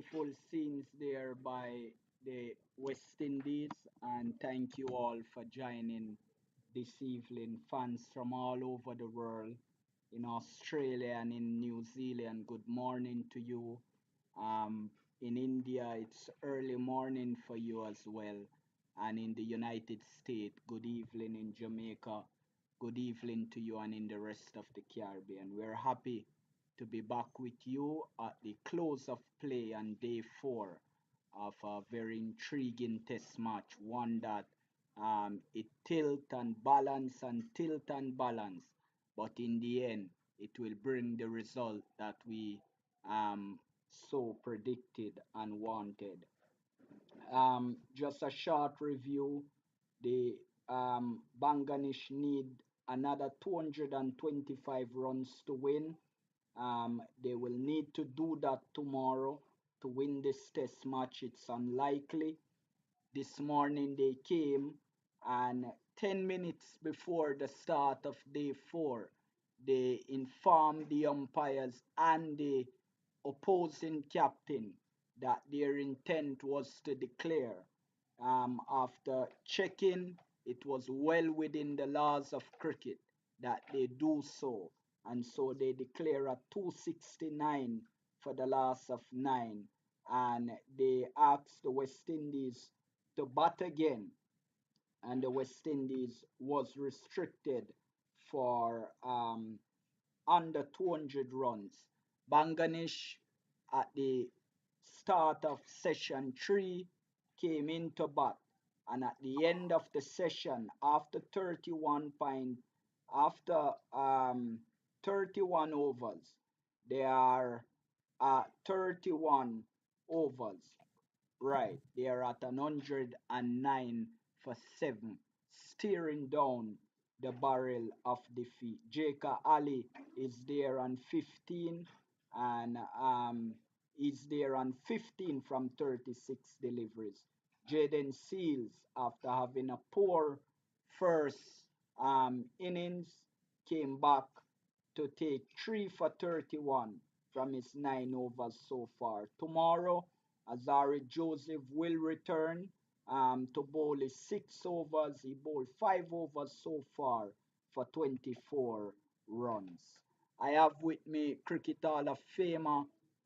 beautiful scenes there by the West Indies, and thank you all for joining this evening. Fans from all over the world, in Australia and in New Zealand, good morning to you. Um, in India, it's early morning for you as well. And in the United States, good evening in Jamaica, good evening to you and in the rest of the Caribbean. We're happy to be back with you at the close of play on day 4 of a very intriguing test match, one that it tilt and balance, but in the end, it will bring the result that we um, so predicted and wanted. Just a short review. The Bangladesh need another 225 runs to win. They will need to do that tomorrow to win this test match. It's unlikely. This morning they came, and 10 minutes before the start of day 4, they informed the umpires and the opposing captain that their intent was to declare. After checking, it was well within the laws of cricket that they do so, and so they declare a 269 for the loss of 9, and they asked the West Indies to bat again, and the West Indies was restricted for under 200 runs. Bangladesh at the start of session 3 came into bat, and at the end of the session, after 31 overs, they are 31 overs. Right, they are at 109 for 7, staring down the barrel of defeat. Jacob Ali is there on 15, and is there on 15 from 36 deliveries. Jaden Seals, after having a poor first innings, came back to take 3 for 31 from his 9 overs so far. Tomorrow, Azari Joseph will return to bowl his 6 overs. He bowled 5 overs so far for 24 runs. I have with me Cricket Hall of Famer,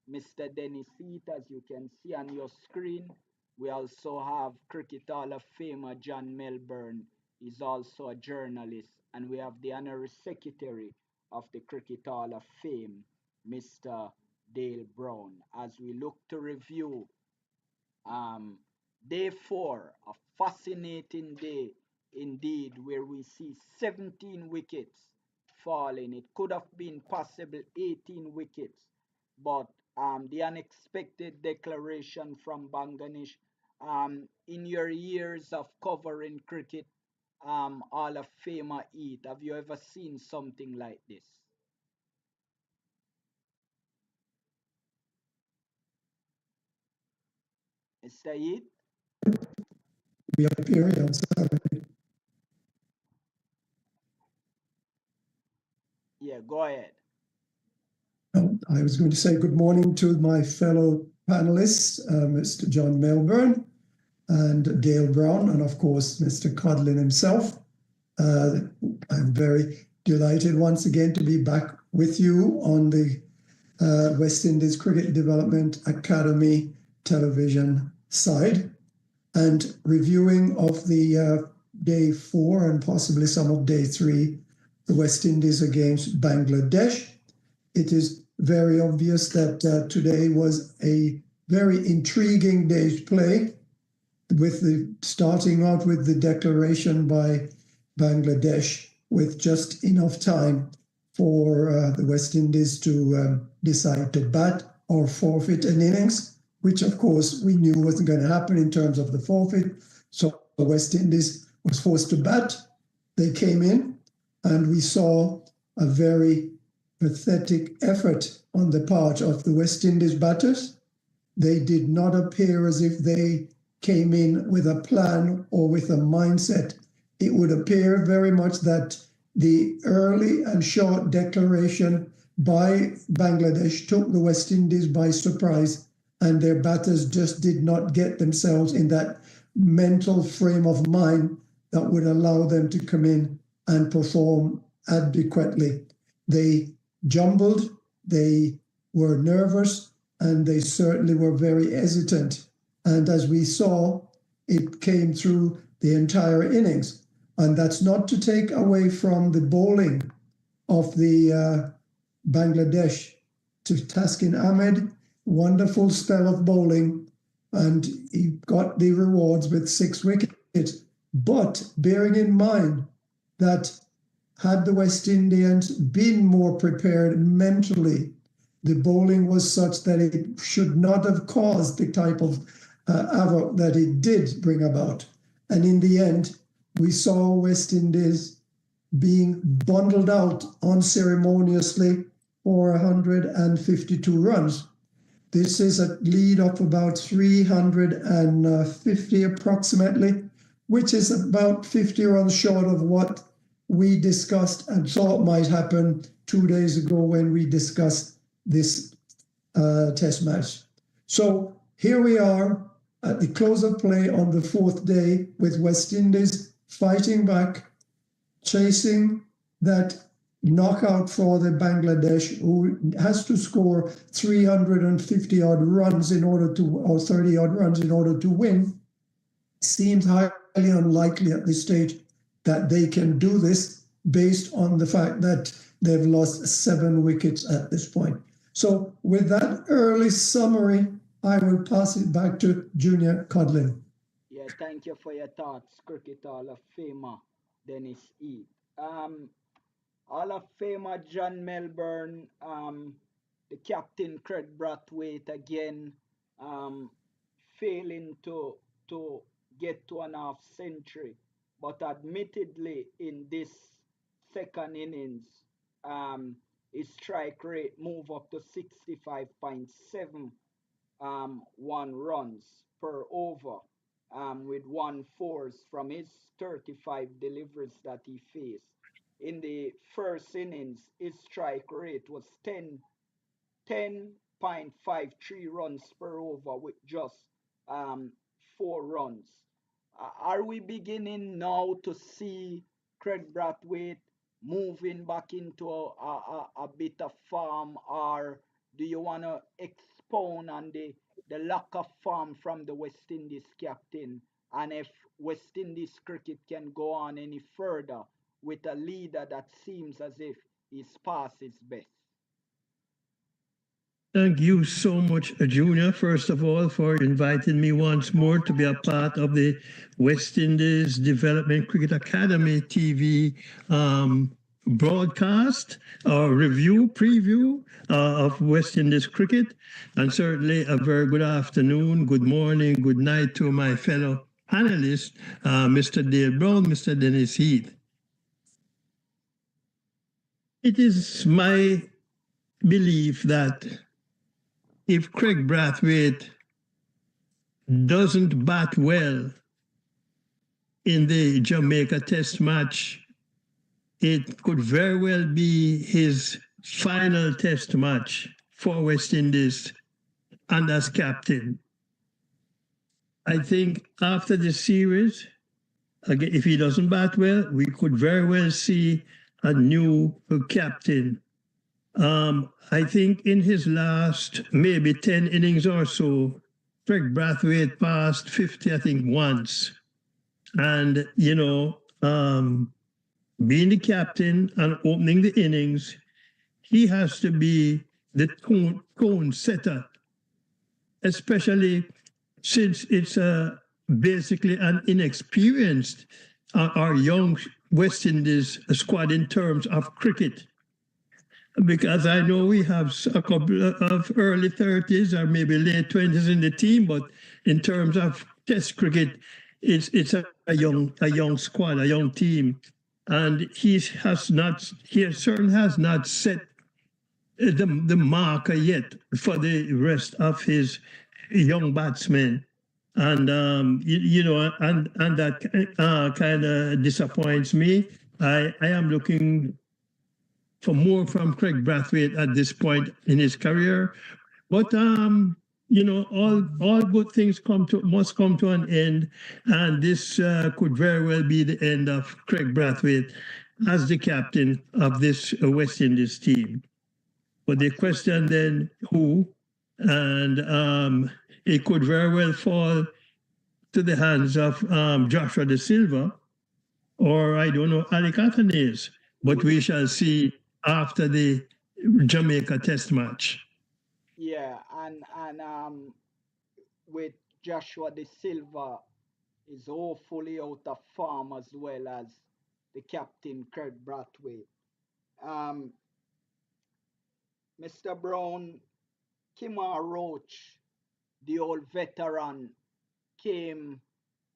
Mr. Dennis Heath, as you can see on your screen. We also have Cricket Hall of Famer John Melbourne. He's also a journalist. And we have the Honorary Secretary of the Cricket Hall of Fame, Mr. Dale Brown, as we look to review day 4, a fascinating day indeed, where we see 17 wickets falling. It could have been possible 18 wickets, but the unexpected declaration from Bangladesh. In your years of covering cricket, Hall of Famer Heath, have you ever seen something like this? Mr. Heath? We appear, I'm sorry. Yeah, go ahead. I was going to say good morning to my fellow panelists, Mr. John Melbourne and Dale Brown, and of course, Mr. Codlin himself. I'm very delighted once again to be back with you on the West Indies Cricket Development Academy television side, and reviewing of the day 4 and possibly some of day 3, the West Indies against Bangladesh. It is very obvious that today was a very intriguing day's play, with the starting out with the declaration by Bangladesh with just enough time for the West Indies to decide to bat or forfeit an innings, which of course we knew wasn't going to happen in terms of the forfeit. So the West Indies was forced to bat. They came in, and we saw a very pathetic effort on the part of the West Indies batters. They did not appear as if they came in with a plan or with a mindset. It would appear very much that the early and short declaration by Bangladesh took the West Indies by surprise, and their batters just did not get themselves in that mental frame of mind that would allow them to come in and perform adequately. They jumbled, they were nervous, and they certainly were very hesitant. And as we saw, it came through the entire innings. And that's not to take away from the bowling of the Bangladesh to Taskin Ahmed. Wonderful spell of bowling, and he got the rewards with 6 wickets. But bearing in mind that had the West Indians been more prepared mentally, the bowling was such that it should not have caused the type of havoc that it did bring about. And in the end, we saw West Indies being bundled out unceremoniously for 152 runs. This is a lead of about 350 approximately, which is about 50 runs short of what we discussed and thought might happen 2 days ago when we discussed this test match. So here we are at the close of play on the 4th day with West Indies fighting back, chasing that knockout for the Bangladesh, who has to score 350 odd runs in order to, or 30 odd runs in order to win. Seems highly unlikely at this stage that they can do this based on the fact that they've lost 7 wickets at this point. So with that early summary, I will pass it back to Junior Codlin. Yeah, thank you for your thoughts, Cricket Hall of Famer Dennis Heath. Hall of Famer John Melbourne, the captain Craig Brathwaite again, failing to get to an half century, but admittedly in this second innings, his strike rate moved up to 65.7 one runs per over, with 1/4 from his 35 deliveries that he faced. In the first innings, his strike rate was 10.53 runs per over with just 4 runs. Are we beginning now to see Craig Brathwaite moving back into a bit of form, or do you want to expound on the lack of form from the West Indies captain, and if West Indies cricket can go on any further with a leader that seems as if he's past his best? Thank you so much, Junior, first of all, for inviting me once more to be a part of the West Indies Development Cricket Academy TV broadcast or review, preview of West Indies cricket. And certainly a very good afternoon, good morning, good night to my fellow panelists, Mr. Dale Brown, Mr. Dennis Heath. It is my belief that if Craig Brathwaite doesn't bat well in the Jamaica Test match, it could very well be his final Test match for West Indies and as captain. I think after the series, again, if he doesn't bat well, we could very well see a new captain. I think in his last maybe 10 innings or so, Craig Brathwaite passed 50, I think, once. And, being the captain and opening the innings, he has to be the tone setter, especially since it's basically an inexperienced or young West Indies squad in terms of cricket. Because I know we have a couple of early 30s or maybe late 20s in the team, but in terms of Test cricket, it's a young squad, a young team, and he certainly has not set the marker yet for the rest of his young batsmen, and and that kind of disappoints me. I am looking for more from Craig Brathwaite at this point in his career. But all good things must come to an end, and this could very well be the end of Craig Brathwaite as the captain of this West Indies team. But the question then, who? And it could very well fall to the hands of Joshua De Silva, or I don't know, Alec Athanaze. But we shall see after the Jamaica Test match. Yeah, and with Joshua De Silva is hopefully out of form as well as the captain Craig Brathwaite. Um, Mr. Brown, Kimar Roach, the old veteran, came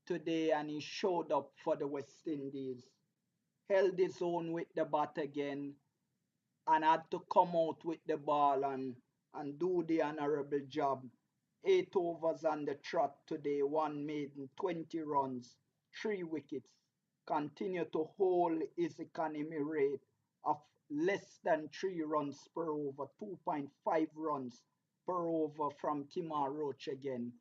today and he showed up for the West Indies, held his own with the bat again, and had to come out with the ball and do the honorable job. 8 overs on the trot today, one maiden, 20 runs, 3 wickets. Continue to hold his economy rate of less than 3 runs per over, 2.5 runs per over from Kimar Roach again.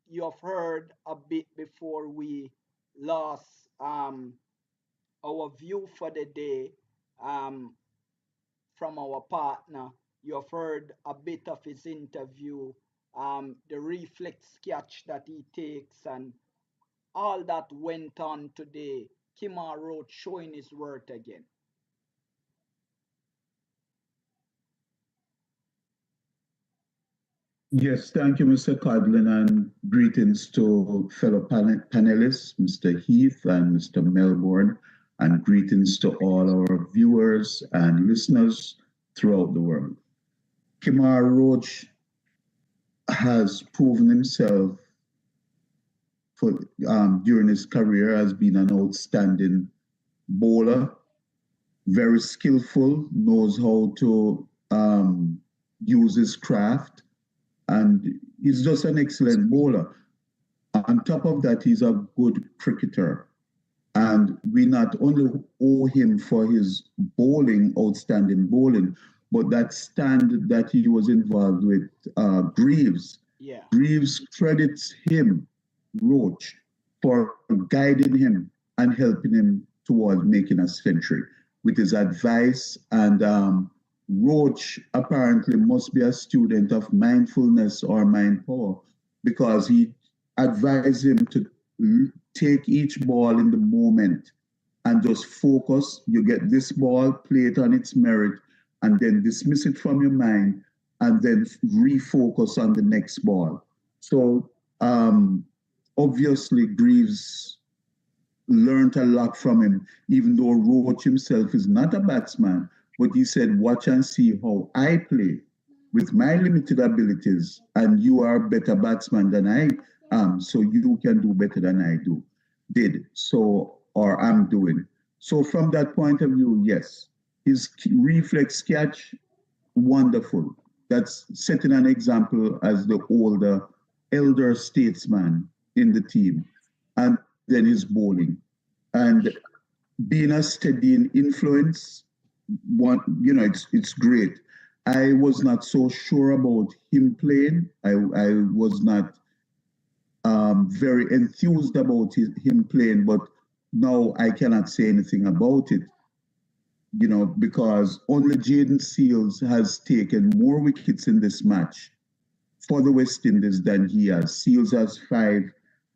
You have heard a bit before we lost our view for the day. From our partner. You have heard a bit of his interview, the reflex catch that he takes, and all that went on today. Kimar Roach showing his worth again. Yes, thank you, Mr. Codlin, and greetings to fellow panelists, Mr. Heath and Mr. Melbourne, and greetings to all our viewers and listeners throughout the world. Kimar Roach has proven himself for during his career as being an outstanding bowler, very skillful, knows how to use his craft, and he's just an excellent bowler. On top of that, he's a good cricketer. And we not only owe him for his bowling, outstanding bowling, but that stand that he was involved with Greaves. Yeah. Greaves credits him, Roach, for guiding him and helping him towards making a century with his advice. And Roach apparently must be a student of mindfulness or mind power, because he advised him to take each ball in the moment and just focus. You get this ball, play it on its merit, and then dismiss it from your mind, and then refocus on the next ball. So obviously Greaves learned a lot from him, even though Roach himself is not a batsman. But he said, watch and see how I play with my limited abilities, and you are a better batsman than I am, so you can do better than I did, so, or I'm doing. So from that point of view, yes, his reflex catch, wonderful. That's setting an example as the elder statesman in the team. And then his bowling. And being a steadying influence, it's great. I was not so sure about him playing. I was not very enthused about him playing, but now I cannot say anything about it, because only Jaden Seals has taken more wickets in this match for the West Indies than he has. Seals has 5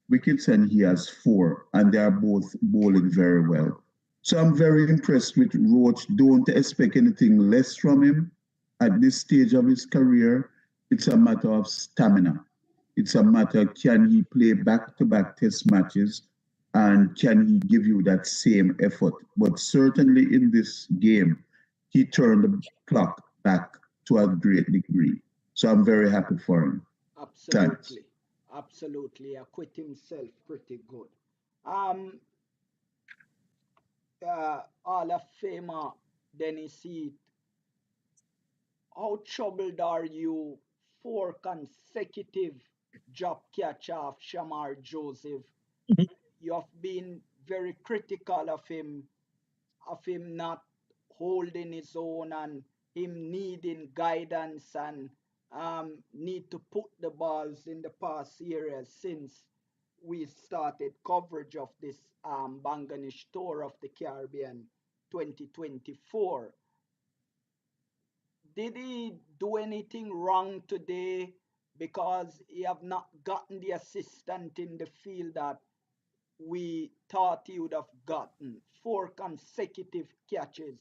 wickets and he has 4, and they are both bowling very well. So I'm very impressed with Roach. Don't expect anything less from him at this stage of his career. It's a matter of stamina. It's a matter, can he play back-to-back test matches, and can he give you that same effort? But certainly in this game, he turned the clock back to a great degree. So I'm very happy for him. Absolutely. Thanks. Absolutely. Acquit himself pretty good. Hall of Famer Dennis Heath, how troubled are you? 4 consecutive drop catch off Shamar Joseph. You have been very critical of him not holding his own and him needing guidance and need to put the balls in the pass areas since we started coverage of this Banganish Tour of the Caribbean 2024. Did he do anything wrong today because he have not gotten the assistant in the field that we thought he would have gotten? Four consecutive catches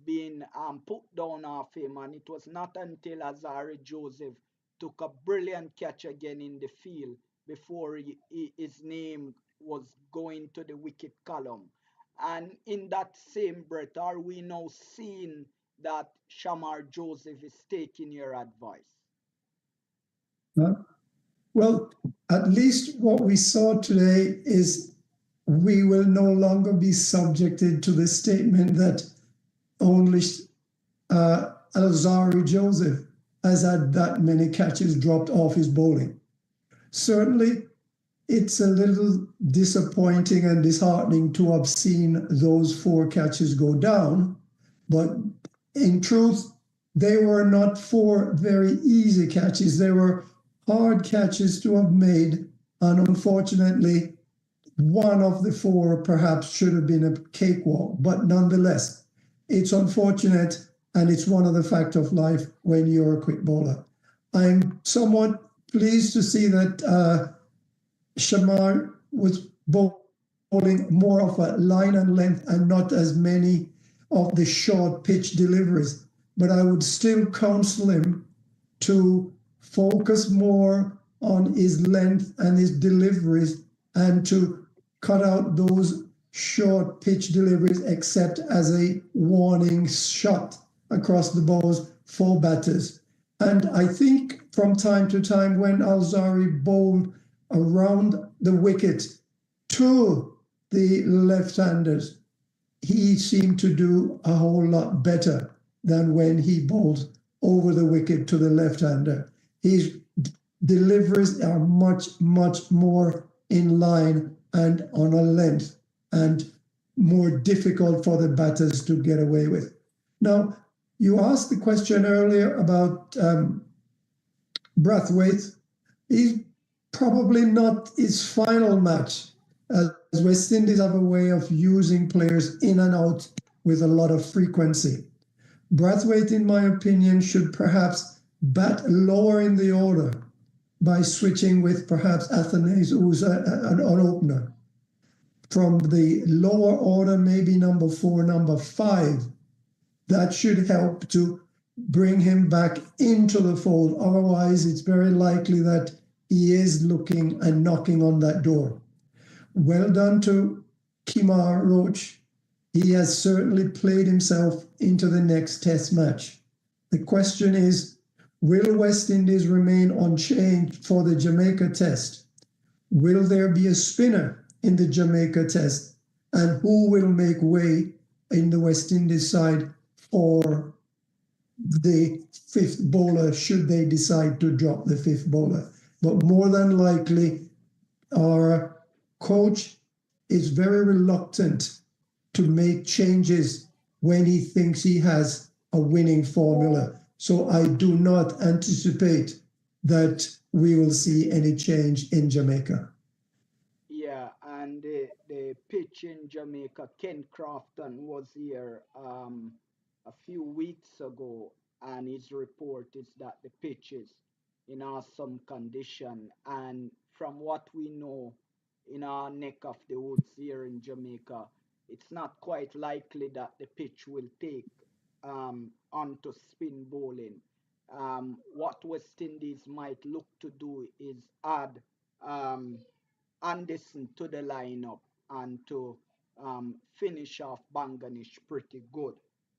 being put down off him, and it was not until Azari Joseph took a brilliant catch again in the field before his name was going to the wicket column. And in that same breath, are we now seeing that Shamar Joseph is taking your advice? Uh, well, at least what we saw today is we will no longer be subjected to the statement that only Alzari Joseph has had that many catches dropped off his bowling. Certainly, it's a little disappointing and disheartening to have seen those four catches go down, but in truth, they were not four very easy catches. They were hard catches to have made, and unfortunately, one of the four perhaps should have been a cakewalk, but nonetheless, it's unfortunate and it's one of the facts of life when you're a quick bowler. I'm somewhat pleased to see that Shamar was bowling more of a line and length and not as many of the short pitch deliveries. But I would still counsel him to focus more on his length and his deliveries and to cut out those short pitch deliveries except as a warning shot across the bows for batters. And I think from time to time when Alzari bowled around the wicket to the left-handers, he seemed to do a whole lot better than when he bowled over the wicket to the left-hander. His deliveries are much, much more in line and on a length and more difficult for the batters to get away with. Now, you asked the question earlier about Brathwaite. He's probably not his final match, as West Indies have a way of using players in and out with a lot of frequency. Brathwaite, in my opinion, should perhaps bat lower in the order by switching with perhaps Athanase, who's an opener. From the lower order, maybe number 4, number 5, that should help to bring him back into the fold. Otherwise, it's very likely that he is looking and knocking on that door. Well done to Kemar Roach. He has certainly played himself into the next test match. The question is, will West Indies remain unchanged for the Jamaica test? Will there be a spinner in the Jamaica test? And who will make way in the West Indies side for the fifth bowler should they decide to drop the fifth bowler? But more than likely, our coach is very reluctant to make changes when he thinks he has a winning formula. So I do not anticipate that we will see any change in Jamaica. Yeah, and the pitch in Jamaica, Ken Crafton was here a few weeks ago, and his report is that the pitch is in awesome condition. And from what we know in our neck of the woods here in Jamaica, it's not quite likely that the pitch will take onto spin bowling. What West Indies might look to do is add um, Anderson to the lineup and to finish off Banganish pretty good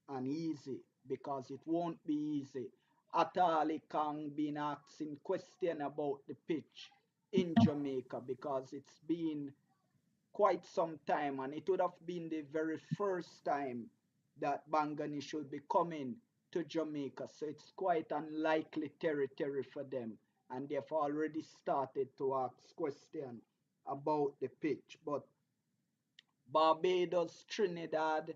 and easy, because it won't be easy. Atali Kang been asking question about the pitch in Jamaica because it's been quite some time, and it would have been the very first time that Bangani should be coming to Jamaica. So it's quite unlikely territory for them, and they've already started to ask questions about the pitch. But Barbados, Trinidad,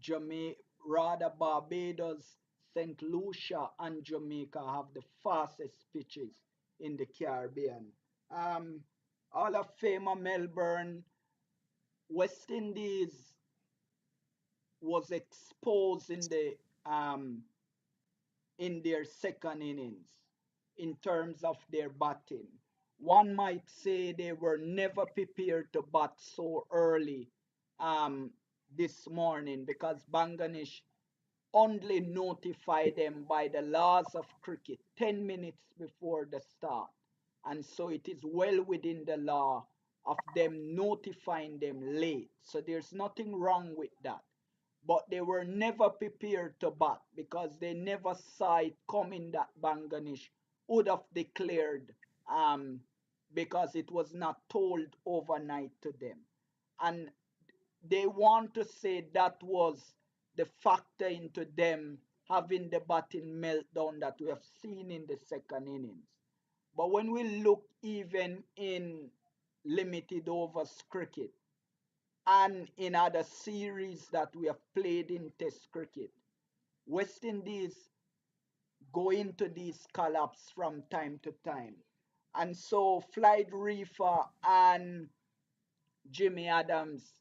Jamaica, rather Barbados, St. Lucia and Jamaica have the fastest pitches in the Caribbean. Hall of Famer Melbourne, West Indies was exposed in their second innings in terms of their batting. One might say they were never prepared to bat so early um, this morning because Bangladesh only notified them by the laws of cricket 10 minutes before the start. And so it is well within the law of them notifying them late. So there's nothing wrong with that. But they were never prepared to bat because they never saw it coming that Bangladesh would have declared um, because it was not told overnight to them. And they want to say that was the factor into them having the batting meltdown that we have seen in the second innings. But when we look even in limited overs cricket and in other series that we have played in Test cricket, West Indies go into these collapse from time to time. And so Floyd Reefer and Jimmy Adams'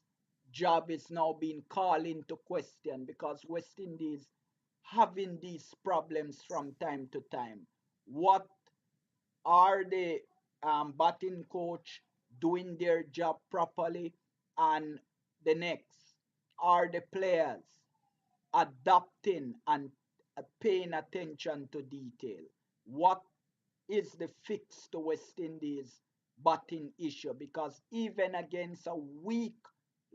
job is now being called into question because West Indies having these problems from time to time. What are the batting coach doing their job properly? And the next, are the players adapting and paying attention to detail? What is the fix to West Indies batting issue? Because even against a weak,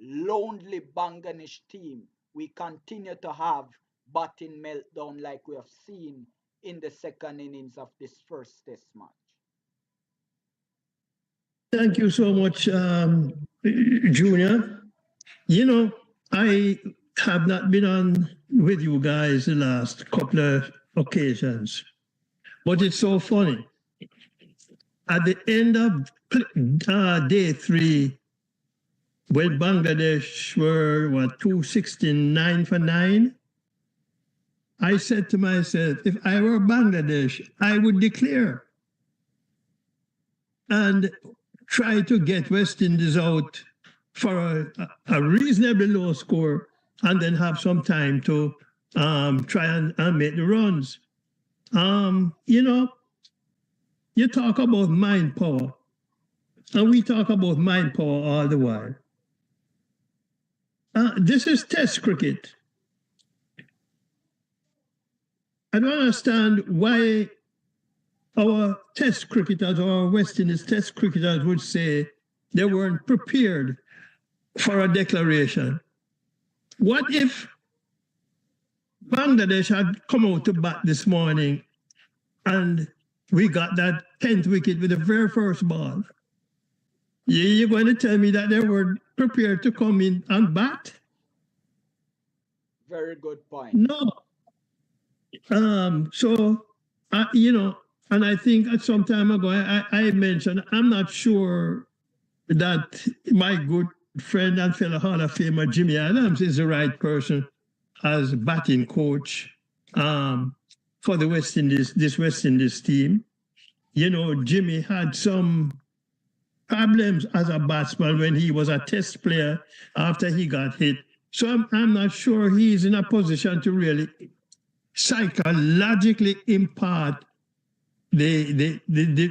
lonely Bangladesh team, we continue to have batting meltdown like we have seen in the second innings of this first test match. Thank you so much, Junior. You know, I have not been on with you guys the last couple of occasions, but it's so funny. At the end of day 3, when Bangladesh were, 269 for 9, I said to myself, if I were Bangladesh, I would declare and try to get West Indies out for a reasonably low score and then have some time to try and make the runs. You know, you talk about mind power, and we talk about mind power all the while. This is Test cricket. I don't understand why our Test cricketers or our West Indies Test cricketers would say they weren't prepared for a declaration. What if Bangladesh had come out to bat this morning and we got that 10th wicket with the very first ball? You're going to tell me that they were prepared to come in and bat? Very good point. No. You know, and I think at some time ago, I mentioned, I'm not sure that my good friend and fellow Hall of Famer Jimmy Adams is the right person as batting coach for the West Indies, this West Indies team. You know, Jimmy had some problems as a batsman when he was a test player after he got hit. So I'm not sure he's in a position to really psychologically impart the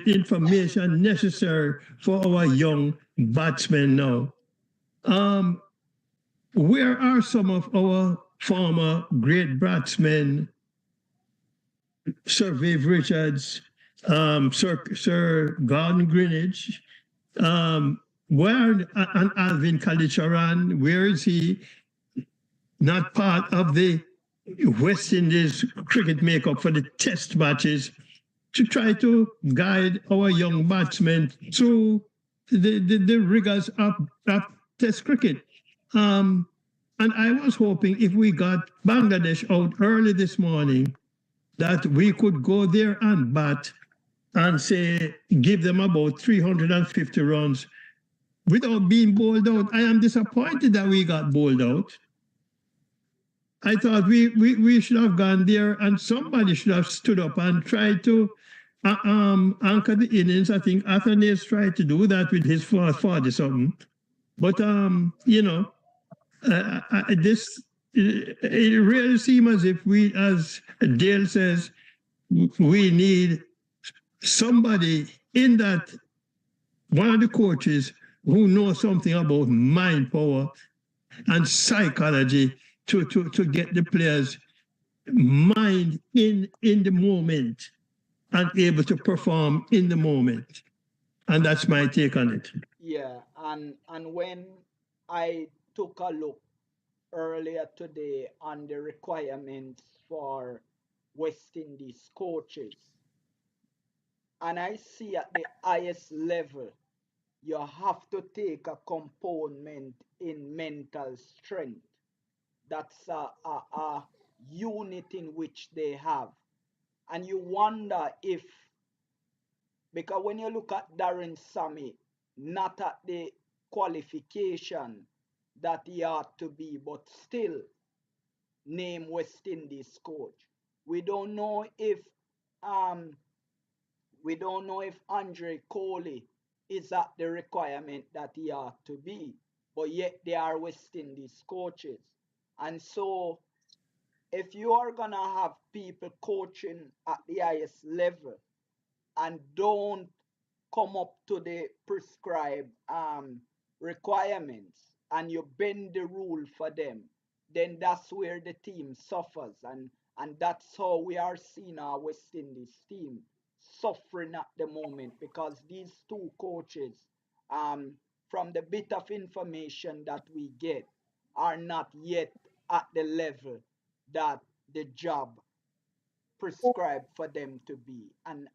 information necessary for our young batsmen now. Where are some of our former great batsmen, Sir Viv Richards, Sir Gordon Greenwich, and Alvin Kalicharan? Where is he? Not part of the West Indies cricket makeup for the test matches to try to guide our young batsmen through the rigors of test cricket. And I was hoping if we got Bangladesh out early this morning, that we could go there and bat and say, give them about 350 runs without being bowled out. I am disappointed that we got bowled out. I thought we should have gone there and somebody should have stood up and tried to anchor the innings. I think Athanasis tried to do that with his 40 something. But, this, it really seems as if we, as Dale says, we need somebody in that, one of the coaches who knows something about mind power and psychology to get the players' mind in the moment and able to perform in the moment. And that's my take on it. Yeah, and when I took a look earlier today on the requirements for West Indies coaches, and I see at the highest level, you have to take a component in mental strength. That's a unit in which they have. And you wonder if, because when you look at Darren Sammy, not at the qualification that he ought to be, but still name West Indies coach. We don't know if um Andre Coley is at the requirement that he ought to be, but yet they are West Indies coaches. And so if you are gonna have people coaching at the highest level and don't come up to the prescribed requirements and you bend the rule for them, then that's where the team suffers. And that's how we are seeing our West Indies team suffering at the moment because these two coaches, from the bit of information that we get, are not yet at the level that the job prescribed for them to be, and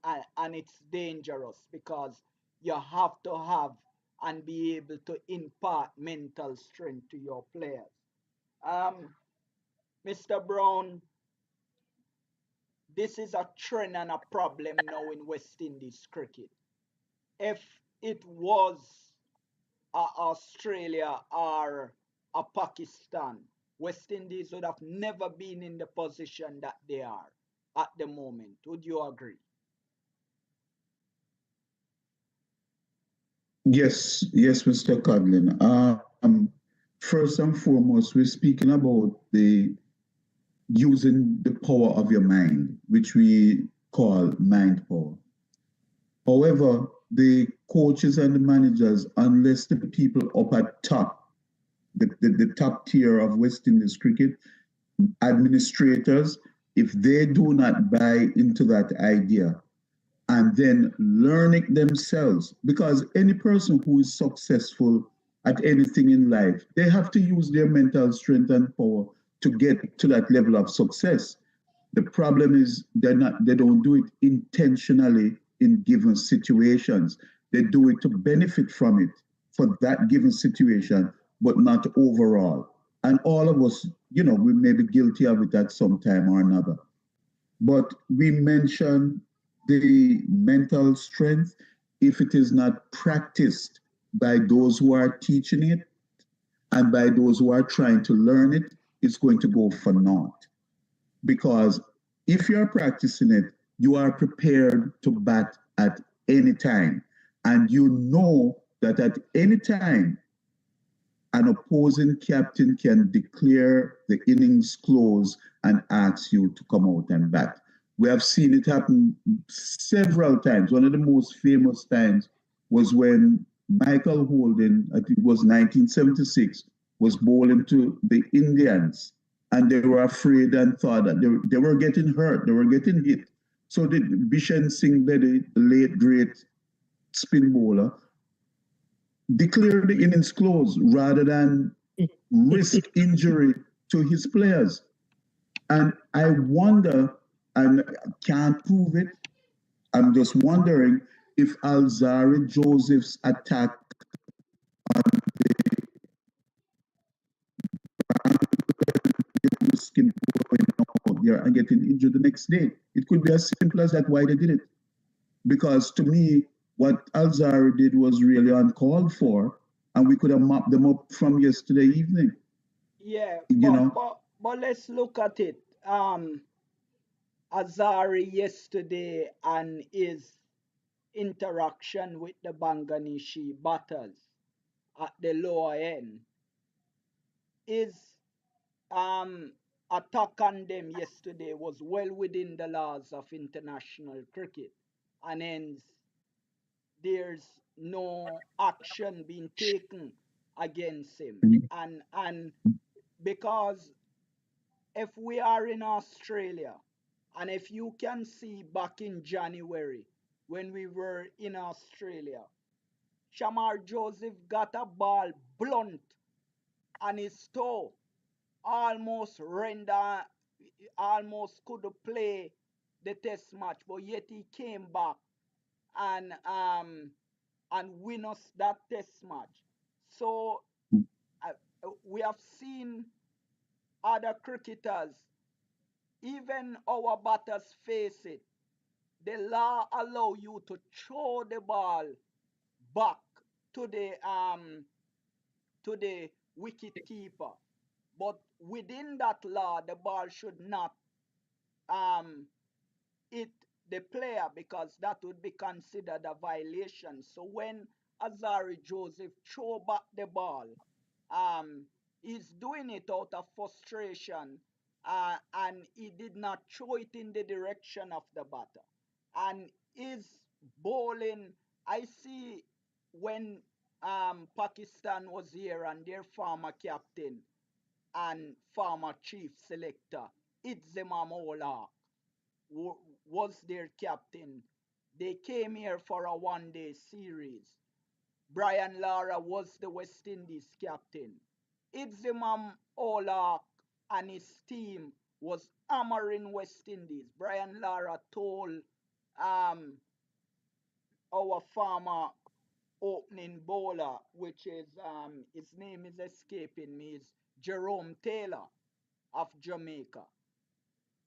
it's dangerous because you have to have and be able to impart mental strength to your players. Mr. Brown, this is a trend and a problem now in West Indies cricket. If it was Australia or a Pakistan, West Indies would have never been in the position that they are at the moment. Would you agree? Yes, Mr. Codlin. First and foremost, we're speaking about the using the power of your mind, which we call mind power. However, the coaches and the managers, unless the people up at top, the top tier of West Indies cricket, administrators, if they do not buy into that idea and then learn it themselves, because any person who is successful at anything in life, they have to use their mental strength and power to get to that level of success. The problem is they don't do it intentionally in given situations. They do it to benefit from it for that given situation, but not overall. And all of us, we may be guilty of it at some time or another. But we mention the mental strength, if it is not practiced by those who are teaching it and by those who are trying to learn it, it's going to go for naught. Because if you're practicing it, you are prepared to bat at any time. And you know that at any time, an opposing captain can declare the innings closed and ask you to come out and bat. We have seen it happen several times. One of the most famous times was when Michael Holden, I think it was 1976, was bowling to the Indians, and they were afraid and thought that they were getting hurt, they were getting hit. So the Bishan Singh Bedi, the late great spin bowler, declared the innings closed rather than risk injury to his players. And I wonder, and I can't prove it, I'm just wondering if Alzari Joseph's attack skin going out there and getting injured the next day. It could be as simple as that why they did it. Because to me, what Alzari did was really uncalled for, and we could have mopped them up from yesterday evening. Yeah, You know? But let's look at it. Azari yesterday and his interaction with the Banganishi batters at the lower end, his attack on them yesterday was well within the laws of international cricket, and hence there's no action being taken against him. And because if we are in Australia, and if you can see back in January when we were in Australia, Shamar Joseph got a ball blunt on his toe, almost render, almost could play the test match, but yet he came back and win us that test match. So we have seen other cricketers, even our batters face it. The law allow you to throw the ball back to the wicket keeper, but within that law, the ball should not um, hit the player because that would be considered a violation. So when Azari Joseph throw back the ball, um, he's doing it out of frustration, and he did not throw it in the direction of the batter. And his bowling, I see when Pakistan was here and their former captain and former chief selector, Itzema Mola, was their captain. They came here for a one-day series. Brian Lara was the West Indies captain. Itzimam Olak and his team was hammering West Indies. Brian Lara told our former opening bowler, which is his name is escaping me, is Jerome Taylor of Jamaica.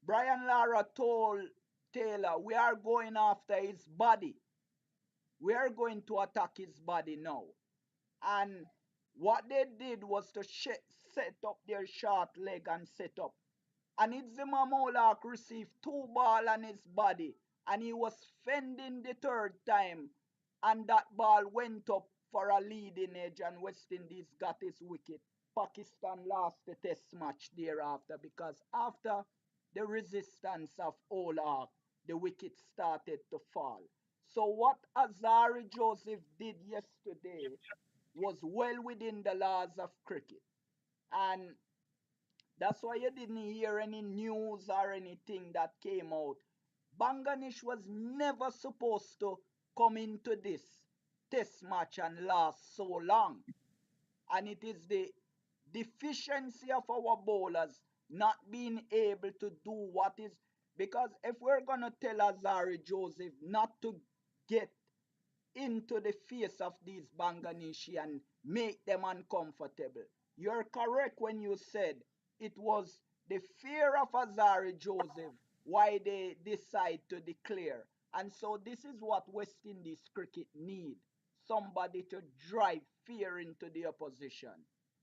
Brian Lara told Taylor, we are going after his body. We are going to attack his body now. And what they did was to set up their short leg and set up. And Itzima Molak received two balls on his body, and he was fending the third time, and that ball went up for a leading edge, and West Indies got his wicket. Pakistan lost the test match thereafter because after the resistance of Olak, the wicket started to fall. So what Azari Joseph did yesterday was well within the laws of cricket. And that's why you didn't hear any news or anything that came out. Banganish was never supposed to come into this test match and last so long. And it is the deficiency of our bowlers not being able to do what is, because if we're going to tell Azari Joseph not to get into the face of these Banganishi and make them uncomfortable. You're correct when you said it was the fear of Azari Joseph why they decide to declare. And so this is what West Indies cricket need. Somebody to drive fear into the opposition.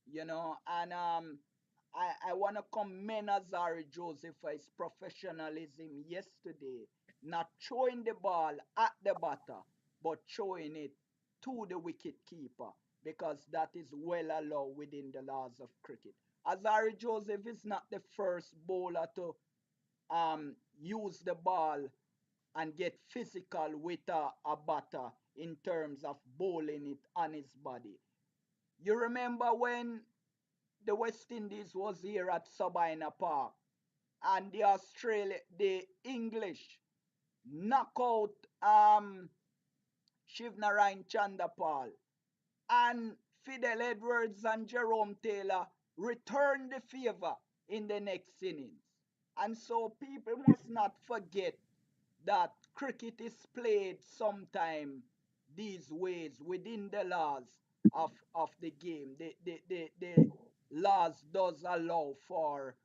You know, and I want to commend Azari Joseph for his professionalism yesterday, not throwing the ball at the batter, but throwing it to the wicket keeper because that is well allowed within the laws of cricket. Azari Joseph is not the first bowler to use the ball and get physical with a batter in terms of bowling it on his body. You remember when the West Indies was here at Sabina Park and the English knock out Shivnarine Chandapal, and Fidel Edwards and Jerome Taylor returned the favor in the next innings. And so people must not forget that cricket is played sometime these ways within the laws of the game. The laws does allow for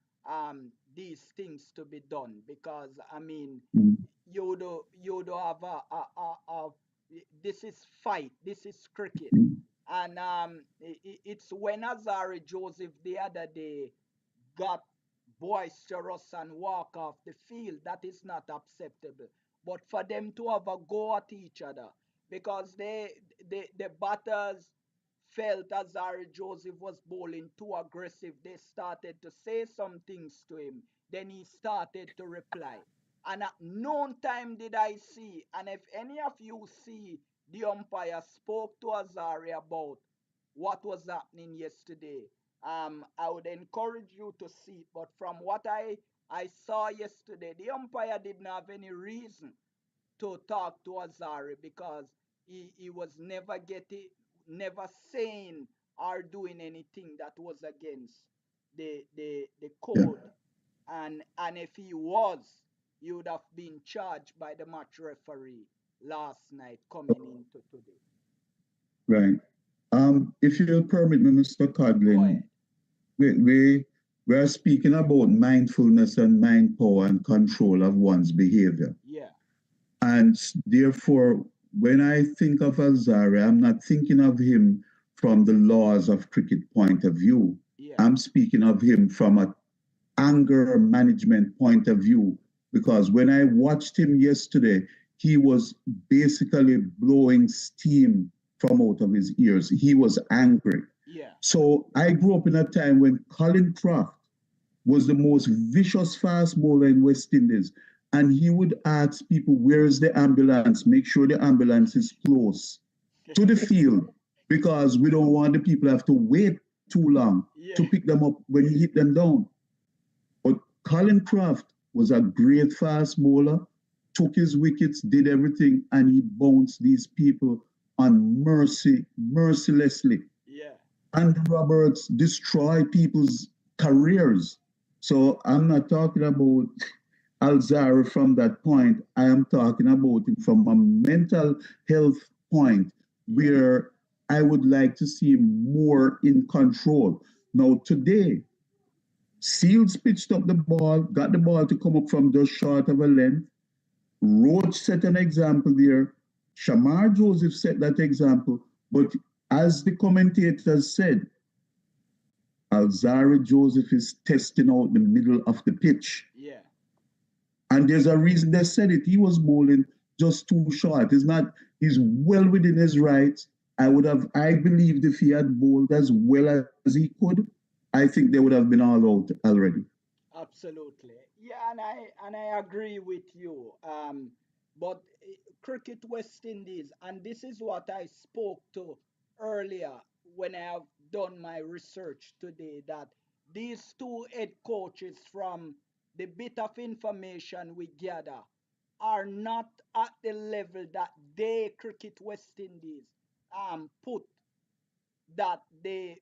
these things to be done because I mean you do have this is fight, this is cricket, and it's when Azari Joseph the other day got boisterous and walk off the field. That is not acceptable. But for them to have a go at each other, because the batters felt as Ari Joseph was bowling too aggressive, they started to say some things to him. Then he started to reply. And at no time did I see, and if any of you see, the umpire spoke to Azari about what was happening yesterday. I would encourage you to see it. But from what I saw yesterday, the umpire didn't have any reason to talk to Azari because he was never saying or doing anything that was against the Yeah. code. And if he was, he would have been charged by the match referee last night coming into today. Right. If you'll permit me, Mr. Go Codlin, ahead. we are speaking about mindfulness and mind power and control of one's behavior. Yeah, And therefore, when I think of Alzari, I'm not thinking of him from the laws of cricket point of view. yeah, I'm speaking of him from an anger management point of view. Because when I watched him yesterday, he was basically blowing steam from out of his ears. He was angry. yeah, So I grew up in a time when Colin Craft was the most vicious fast bowler in West Indies. And he would ask people, where is the ambulance? Make sure the ambulance is close to the field because we don't want the people to have to wait too long yeah, to pick them up when you hit them down. But Colin Craft was a great fast bowler, took his wickets, did everything, and he bounced these people on mercilessly. yeah. Andy Roberts destroy people's careers. So I'm not talking about Alzara from that point. I am talking about it from a mental health point where I would like to see him more in control. Now, today, Seals pitched up the ball, got the ball to come up from just short of a length. Roach set an example there. Shamar Joseph set that example. But as the commentators said, Alzari Joseph is testing out the middle of the pitch. Yeah. And there's a reason they said it. He was bowling just too short. He's well within his rights. I believed if he had bowled as well as he could, I think they would have been all out already. Absolutely. Yeah, and I agree with you. But cricket West Indies, and this is what I spoke to earlier when I have done my research today, that these two head coaches, from the bit of information we gather, are not at the level that they, cricket West Indies, put, that the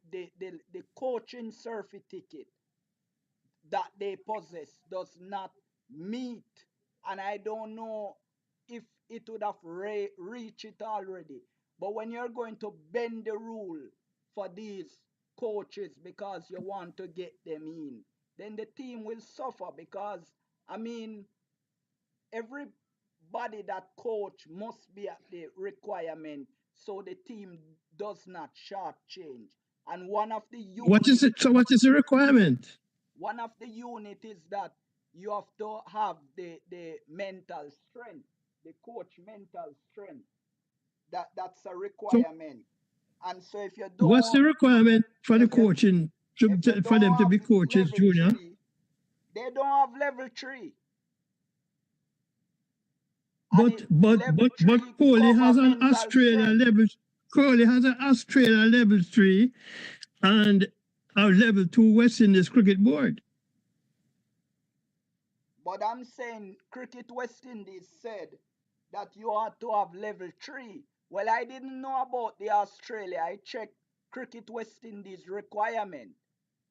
coaching certificate that they possess does not meet. And I don't know if it would have reached it already. But when you're going to bend the rule for these coaches because you want to get them in, then the team will suffer. Because, I mean, everybody that coach must be at the requirement so the team does not shortchange. And one of the What is units, it? So what is the requirement? one of the unit is that you have to have the mental strength, the coach mental strength. That's a So requirement. And so what's the requirement for the if you coaching if you for don't them to have be coaches, level Junior? three, they don't have level three. And But it, but level but but three Kohli cover has an mental Australia strength. level. Kohli has an Australia level 3 and a level 2 West Indies cricket board. But I'm saying Cricket West Indies said that you ought to have level three. Well, I didn't know about the Australia. I checked Cricket West Indies requirement.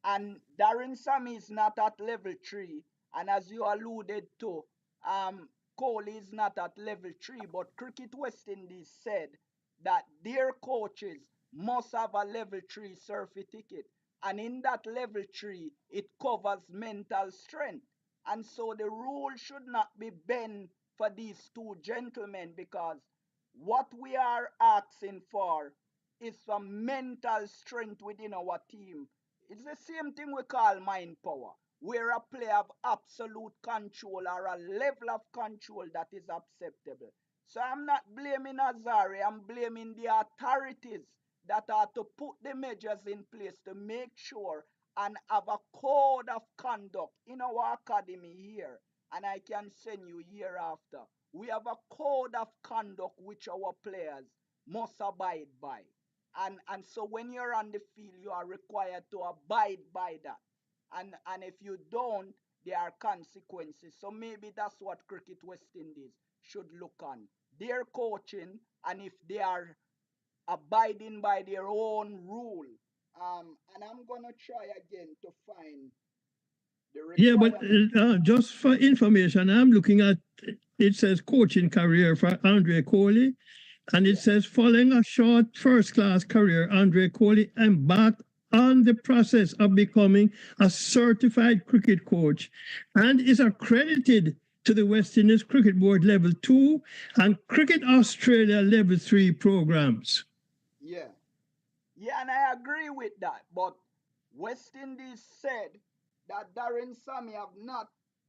And Darren Sammy is not at level three. And as you alluded to, Kohli is not at level three. But Cricket West Indies said that their coaches must have a level three certificate. And in that level three, it covers mental strength. And so the rule should not be bent for these two gentlemen, because what we are asking for is some mental strength within our team. It's the same thing we call mind power. where a player have absolute control or a level of control that is acceptable. So I'm not blaming Azari, I'm blaming the authorities that are to put the measures in place to make sure and have a code of conduct in our academy here. And I can send you year after. We have a code of conduct which our players must abide by. And so when you're on the field, you are required to abide by that. And if you don't, there are consequences. So maybe that's what Cricket West Indies should look on. Their coaching, and if they are abiding by their own rule. And I'm gonna try again to find the Yeah, but requirement. just for information, I'm looking at it says coaching career for Andre Coley, and it Yeah, says following a short first class career, Andre Coley embarked on the process of becoming a certified cricket coach and is accredited to the West Indies Cricket Board Level 2 and Cricket Australia Level 3 programs. yeah, yeah, and I agree with that. But West Indies said that Darren Sammy have not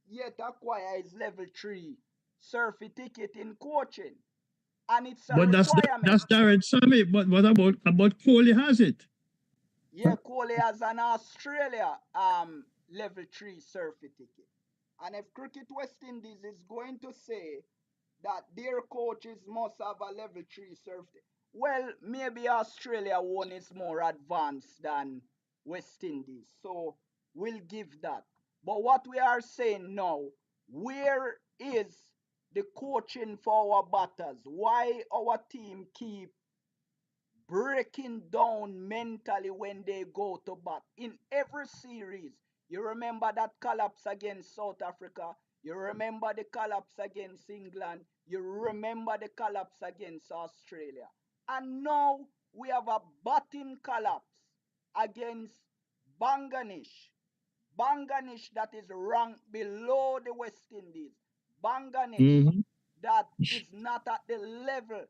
yet acquired his level 3 certificate in coaching, and it's a But requirement. that's Darren Sammy. But what about Coley has it? Yeah, Kohli has an Australia level 3 certificate. And if Cricket West Indies is going to say that their coaches must have a level 3 certificate, well, maybe Australia one is more advanced than West Indies. So we'll give that. But what we are saying now, where is the coaching for our batters? Why our team keep breaking down mentally when they go to bat in every series? You remember that collapse against South Africa, you remember the collapse against England, you remember the collapse against Australia, and now we have a batting collapse against Bangladesh. Bangladesh that is ranked below the West Indies. Bangladesh Mhm. that is not at the level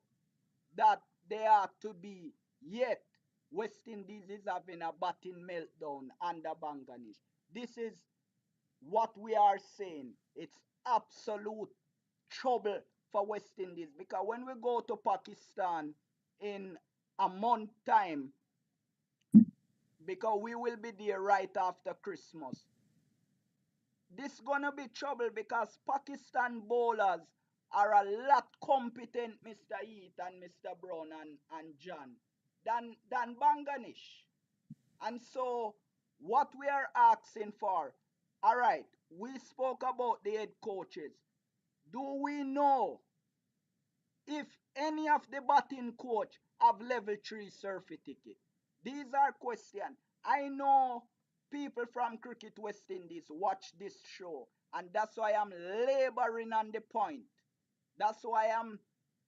that they are to be. Yet, West Indies is having a batting meltdown under Bangladesh. This is what we are saying. It's absolute trouble for West Indies because when we go to Pakistan in a month time, because we will be there right after Christmas, this gonna be trouble because Pakistan bowlers are a lot competent, Mr. Heath and Mr. Brown and John, than Bangladesh. And so what we are asking for, all right, we spoke about the head coaches. Do we know if any of the batting coach have level 3 certificate? These are questions. I know people from Cricket West Indies watch this show, and that's why I'm laboring on the point. That's why I'm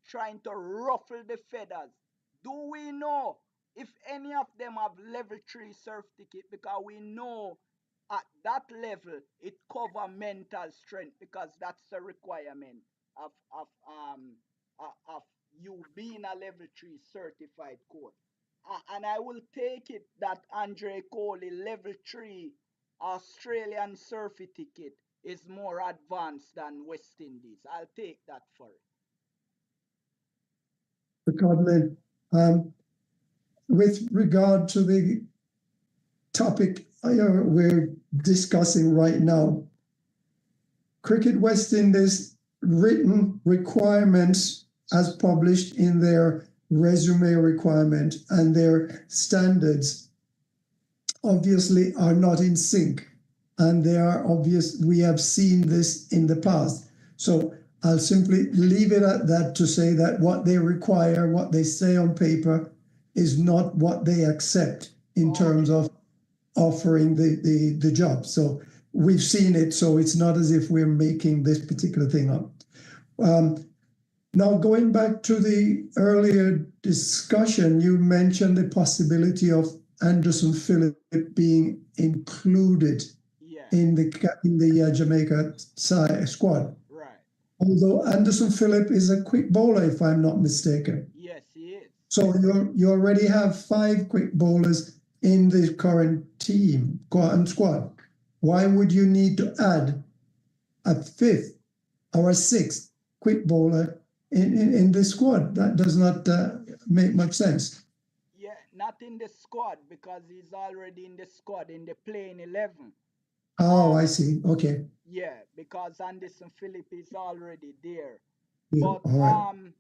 trying to ruffle the feathers. Do we know if any of them have level 3 certificate? Because we know at that level it cover mental strength because that's the requirement of you being a level 3 certified coach. And I will take it that Andre Coley level 3 Australian certificate is more advanced than West Indies. I'll take that for it. Codlin, with regard to the topic we're discussing right now, Cricket West Indies written requirements as published in their resume requirement and their standards obviously are not in sync, and they are obvious. We have seen this in the past. So I'll simply leave it at that to say that what they require, what they say on paper, is not what they accept in terms of offering the job. So we've seen it, so it's not as if we're making this particular thing up. Now, going back to the earlier discussion, you mentioned the possibility of Anderson Phillip being included in the Jamaica squad. Right. Although Anderson Phillip is a quick bowler, if I'm not mistaken. Yes, he is. So you already have 5 quick bowlers in the current team squad. why would you need to add a fifth or a sixth quick bowler in this squad? That does not make much sense. Yeah, not in the squad because he's already in the squad in the playing 11. Oh, I see. Okay. Yeah, because Anderson Phillip is already there. Yeah. But All right.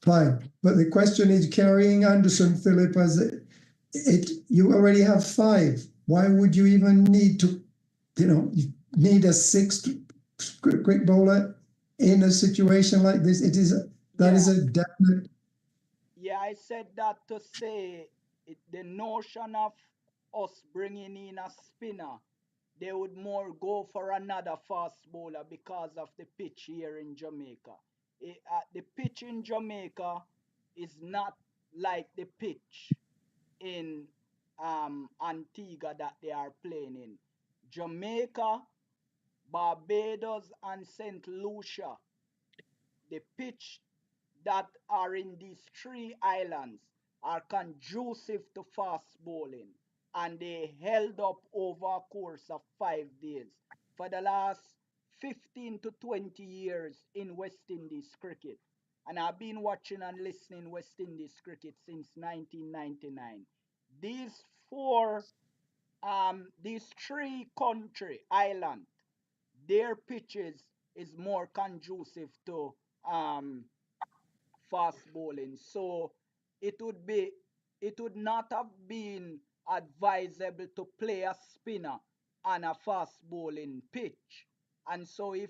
Fine. But the question is carrying Anderson Phillip as it. You already have five. Why would you even need to? You need a sixth quick bowler in a situation like this. That is a definite. Yeah, I said that to say the notion of us bringing in a spinner, they would more go for another fast bowler because of the pitch here in Jamaica. The pitch in Jamaica is not like the pitch in Antigua that they are playing in. Jamaica, Barbados, and St. Lucia, the pitch that are in these three islands are conducive to fast bowling, and they held up over a course of 5 days for the last 15 to 20 years in West Indies cricket. And I've been watching and listening West Indies cricket since 1999. These these three country islands, their pitches is more conducive to um, fast bowling. So it would be it would not have been advisable to play a spinner on a fast bowling pitch. And so if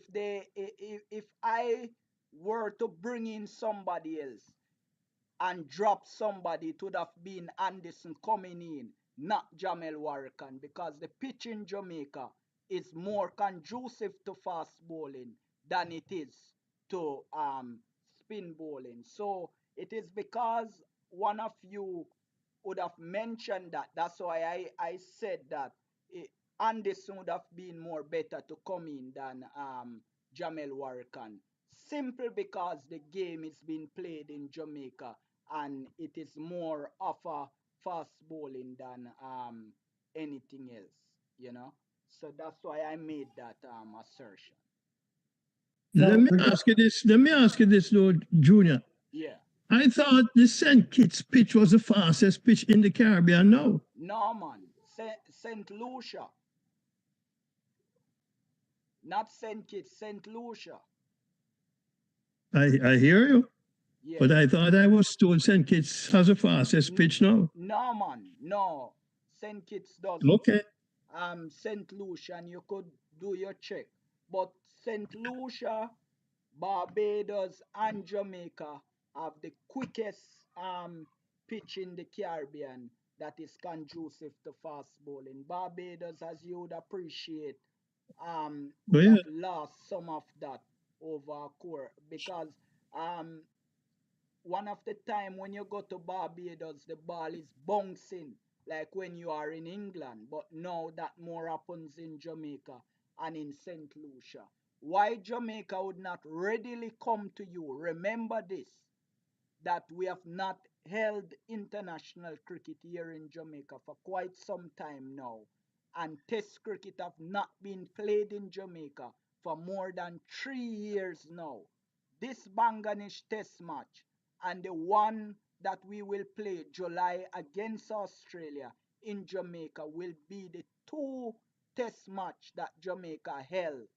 I were to bring in somebody else and drop somebody, it would have been Anderson coming in, not Jamel Warrican, because the pitch in Jamaica is more conducive to fast bowling than it is to spin bowling. So it is because one of you would have mentioned that. That's why I said that Anderson would have been more better to come in than Jamel Warrican. Simple because the game is being played in Jamaica and it is more of a fast bowling than anything else. So that's why I made that assertion. Let me ask you this, though, Junior. Yeah. I thought the St. Kitts pitch was the fastest pitch in the Caribbean now. No, man. St. Lucia. Not St. Kitts, St. Lucia. I hear you. Yeah. But I thought I was told St. Kitts has the fastest pitch now. No, man. No. St. Kitts doesn't. Okay. St. Lucia, and you could do your check. But St. Lucia, Barbados, and Jamaica have the quickest pitch in the Caribbean that is conducive to fast bowling. Barbados, as you would appreciate, Oh, would yeah. have lost some of that over a core because um, one of the time when you go to Barbados, the ball is bouncing like when you are in England. But now that more happens in Jamaica and in St. Lucia. Why Jamaica would not readily come to you? Remember this, that we have not held international cricket here in Jamaica for quite some time now. And test cricket have not been played in Jamaica for more than 3 years now. This Bangladesh test match and the one that we will play July against Australia in Jamaica will be the two test match that Jamaica held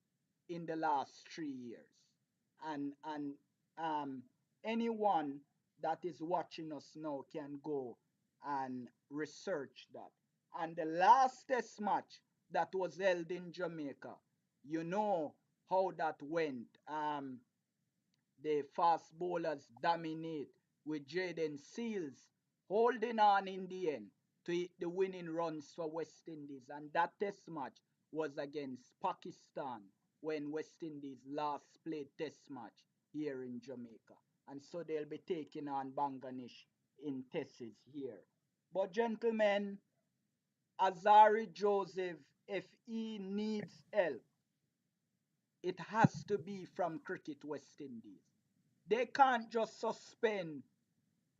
in the last 3 years. And anyone that is watching us now can go and research that. And the last test match that was held in Jamaica, you know how that went. The fast bowlers dominate with Jaden Seals holding on in the end to hit the winning runs for West Indies. And that test match was against Pakistan when West Indies last played test match here in Jamaica. And so they'll be taking on Bangladesh in tests here. But gentlemen, Azari Joseph, if he needs help, it has to be from Cricket West Indies. They can't just suspend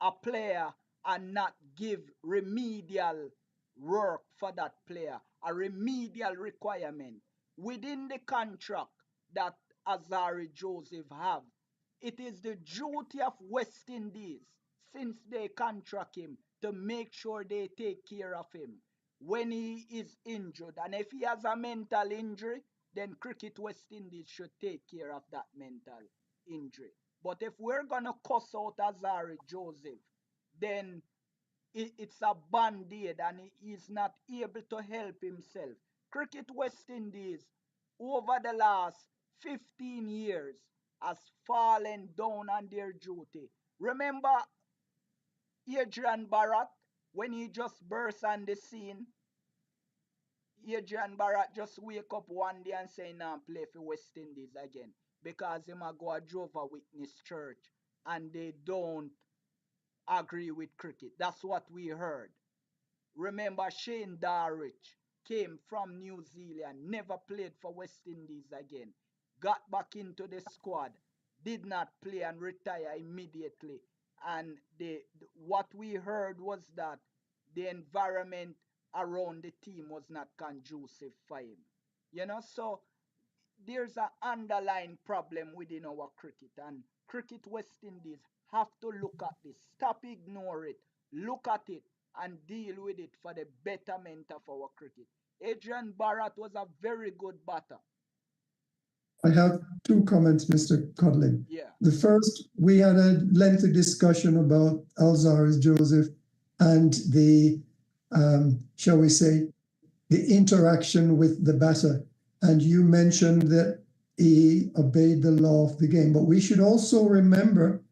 a player and not give remedial work for that player a remedial requirement within the contract that Azari Joseph have. It is the duty of West Indies, since they contract him, to make sure they take care of him when he is injured. And if he has a mental injury, then Cricket West Indies should take care of that mental injury. But if we're gonna cuss out Azari Joseph, then it's a band-aid and he is not able to help himself. Cricket West Indies over the last 15 years has fallen down on their duty. Remember Adrian Barrett when he just burst on the scene? Adrian Barrett just wake up one day and say, nah, play for West Indies again. Because him a go a Jehovah Witness church and they don't agree with cricket. That's what we heard. Remember, Shane Darrich came from New Zealand, never played for West Indies again, got back into the squad, did not play and retire immediately. And what we heard was that the environment around the team was not conducive for him. So there's an underlying problem within our cricket, and Cricket West Indies have to look at this. Stop ignore it. Look at it and deal with it for the betterment of our cricket. Adrian Barrett was a very good batter. I have two comments, Mr. Codlin. Yeah. The first, we had a lengthy discussion about Alzaris Joseph and the, shall we say, the interaction with the batter. And you mentioned that he obeyed the law of the game. But we should also remember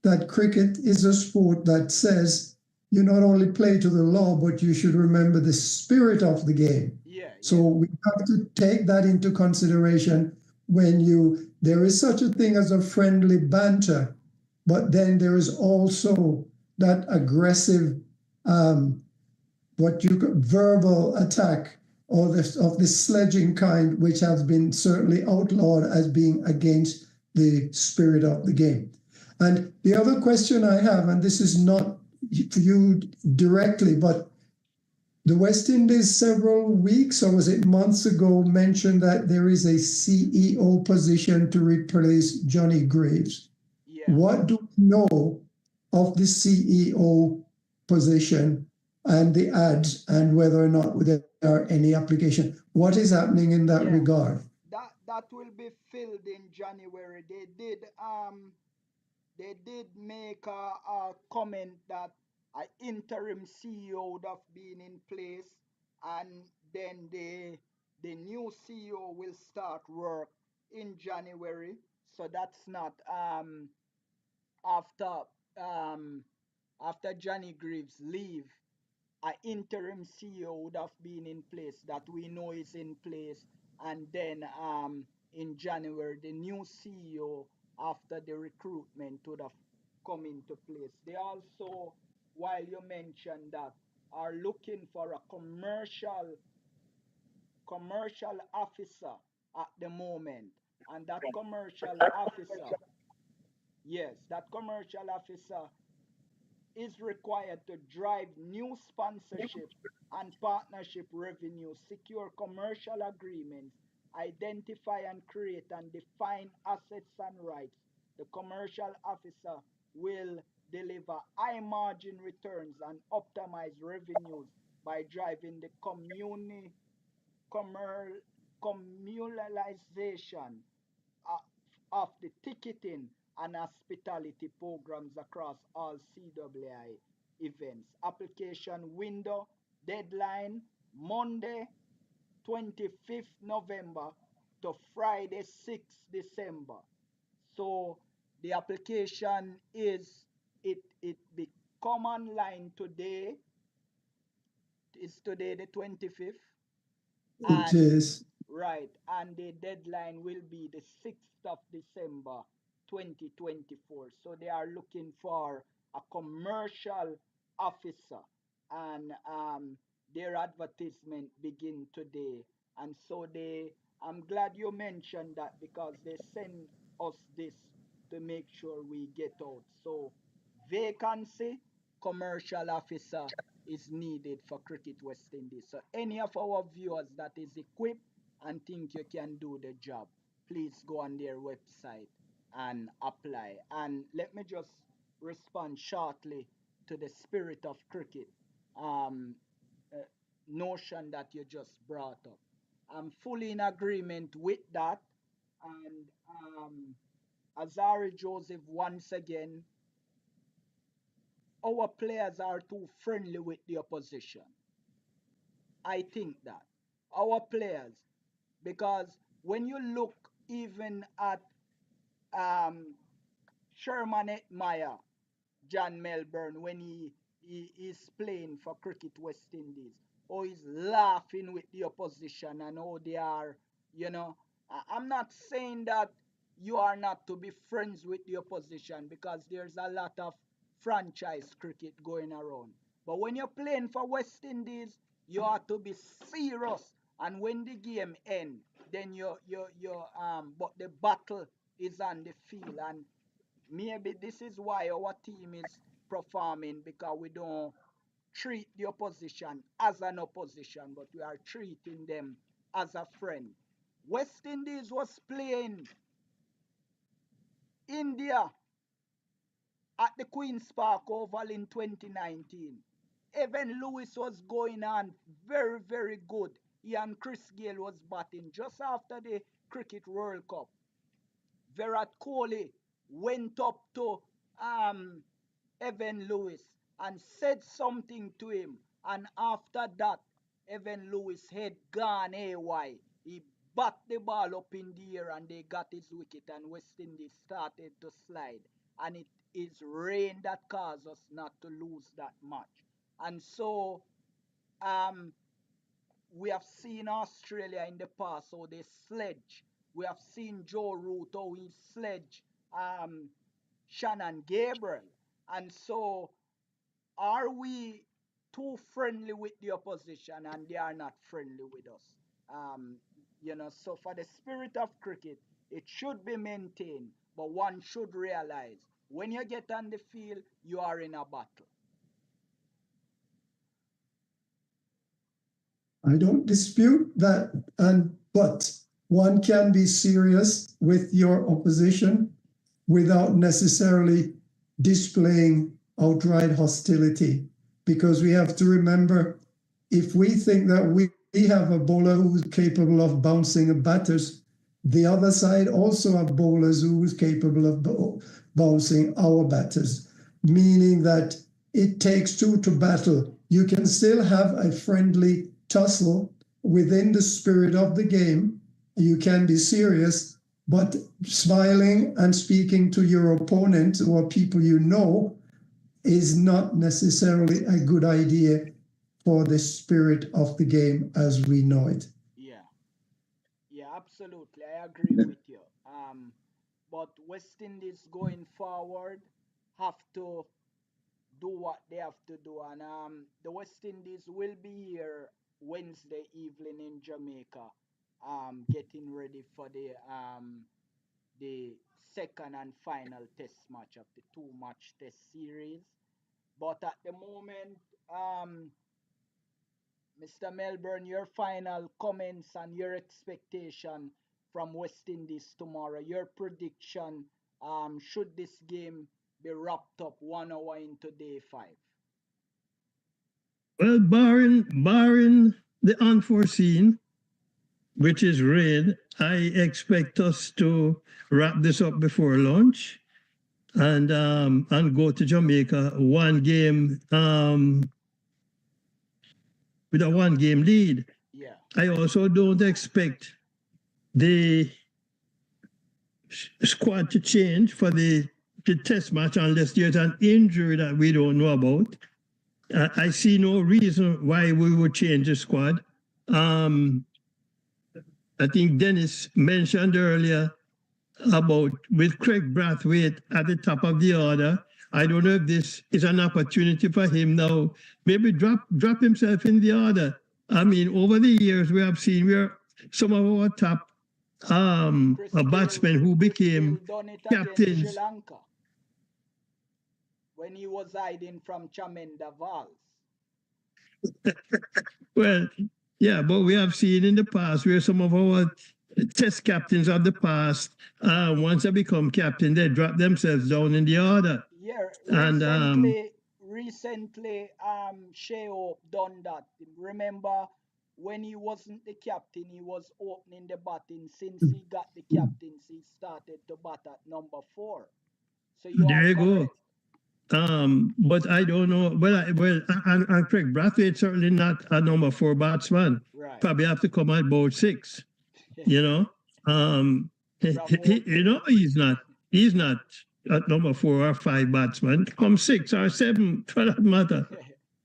that cricket is a sport that says you not only play to the law, but you should remember the spirit of the game. Yeah. So we have to take that into consideration when there is such a thing as a friendly banter, but then there is also that aggressive, verbal attack or of the sledging kind, which has been certainly outlawed as being against the spirit of the game. And the other question I have, and this is not for you directly, but the West Indies several weeks, or was it months ago, mentioned that there is a CEO position to replace Johnny Graves. Yeah. What do we know of the CEO position and the ads and whether or not there are any application? What is happening in that regard? That will be filled in January. They did make a comment that an interim CEO would have been in place, and then the new CEO will start work in January. So that's not after after Johnny Greaves leave, an interim CEO would have been in place that we know is in place, and then in January the new CEO after the recruitment would have come into place. They also, while you mentioned that, are looking for a commercial officer at the moment, and that commercial officer, yes, that commercial officer is required to drive new sponsorship and partnership revenue, secure commercial agreements, identify and create and define assets and rights. The commercial officer will deliver high margin returns and optimize revenues by driving the communalization uh, of the ticketing and hospitality programs across all CWI events. Application window deadline Monday 25th November to Friday 6th December. So the application it become online today. It's today the 25th. It And is. right, and the deadline will be the 6th of December 2024. So they are looking for a commercial officer, and their advertisement begin today. And so I'm glad you mentioned that because they send us this to make sure we get out. So vacancy, commercial officer, is needed for Cricket West Indies. So any of our viewers that is equipped and think you can do the job, please go on their website and apply. And let me just respond shortly to the spirit of cricket um, uh, notion that you just brought up. I'm fully in agreement with that. And Azari Joseph, once again, our players are too friendly with the opposition. I think that. Our players, because when you look even at um, Sherman Meyer, John Melbourne, when he is playing for Cricket West Indies, or he's laughing with the opposition and how they are, you know. I'm not saying that you are not to be friends with the opposition because there's a lot of franchise cricket going around. But when you're playing for West Indies, you have to be serious. And when the game ends, then but the battle is on the field. And maybe this is why our team is performing, because we don't treat the opposition as an opposition, but we are treating them as a friend. West Indies was playing India at the Queen's Park Oval in 2019. Evan Lewis was going on very, very good. He and Chris Gayle was batting just after the Cricket World Cup. Virat Kohli went up to um, Evan Lewis and said something to him. And after that, Evan Lewis had gone AY. He bat the ball up in the air and they got his wicket, and West Indies started to slide. And it is rain that caused us not to lose that match. And so um, we have seen Australia in the past, how they sledge. We have seen Joe Root, how he sledge Shannon Gabriel. And so, are we too friendly with the opposition and they are not friendly with us? So for the spirit of cricket, it should be maintained, but one should realize when you get on the field, you are in a battle. I don't dispute that, but one can be serious with your opposition without necessarily displaying outright hostility, because we have to remember, if we think that we have a bowler who's capable of bouncing batters, the other side also have bowlers who is capable of bouncing our batters, meaning that it takes two to battle. You can still have a friendly tussle within the spirit of the game. You can be serious, but smiling and speaking to your opponent or people you know is not necessarily a good idea for the spirit of the game as we know it. Yeah, absolutely. I agree with you. But West Indies going forward have to do what they have to do, and the West Indies will be here Wednesday evening in Jamaica, getting ready for the second and final test match of the two-match test series. But at the moment, Mr. Melbourne, your final comments and your expectation from West Indies tomorrow, your prediction, should this game be wrapped up 1 hour into day 5? Well, barring the unforeseen, which is rain, I expect us to wrap this up before lunch and go to Jamaica one game with a 1 game lead. Yeah. I also don't expect the squad to change for the test match unless there's an injury that we don't know about. I see no reason why we would change the squad. I think Dennis mentioned earlier about with Craig Brathwaite at the top of the order. I don't know if this is an opportunity for him now. Maybe drop himself in the order. I mean, over the years we have seen where some of our top batsmen who became captains. Sri Lanka when he was hiding from Chamenda Vals. Well, yeah, but we have seen in the past where some of our test captains of the past, once they become captain, they drop themselves down in the order. Yeah, And recently, Sheo done that. Remember when he wasn't the captain, he was opening the batting. Since he got the captaincy, he started to bat at number 4. So you are there you go. correct. But I don't know. And Craig Brathwaite certainly not a number 4 batsman. Right. Probably have to come at about 6. You know, um, Bravo. he's not. He's not at number 4 or 5 batsman. Come 6 or 7 for that matter.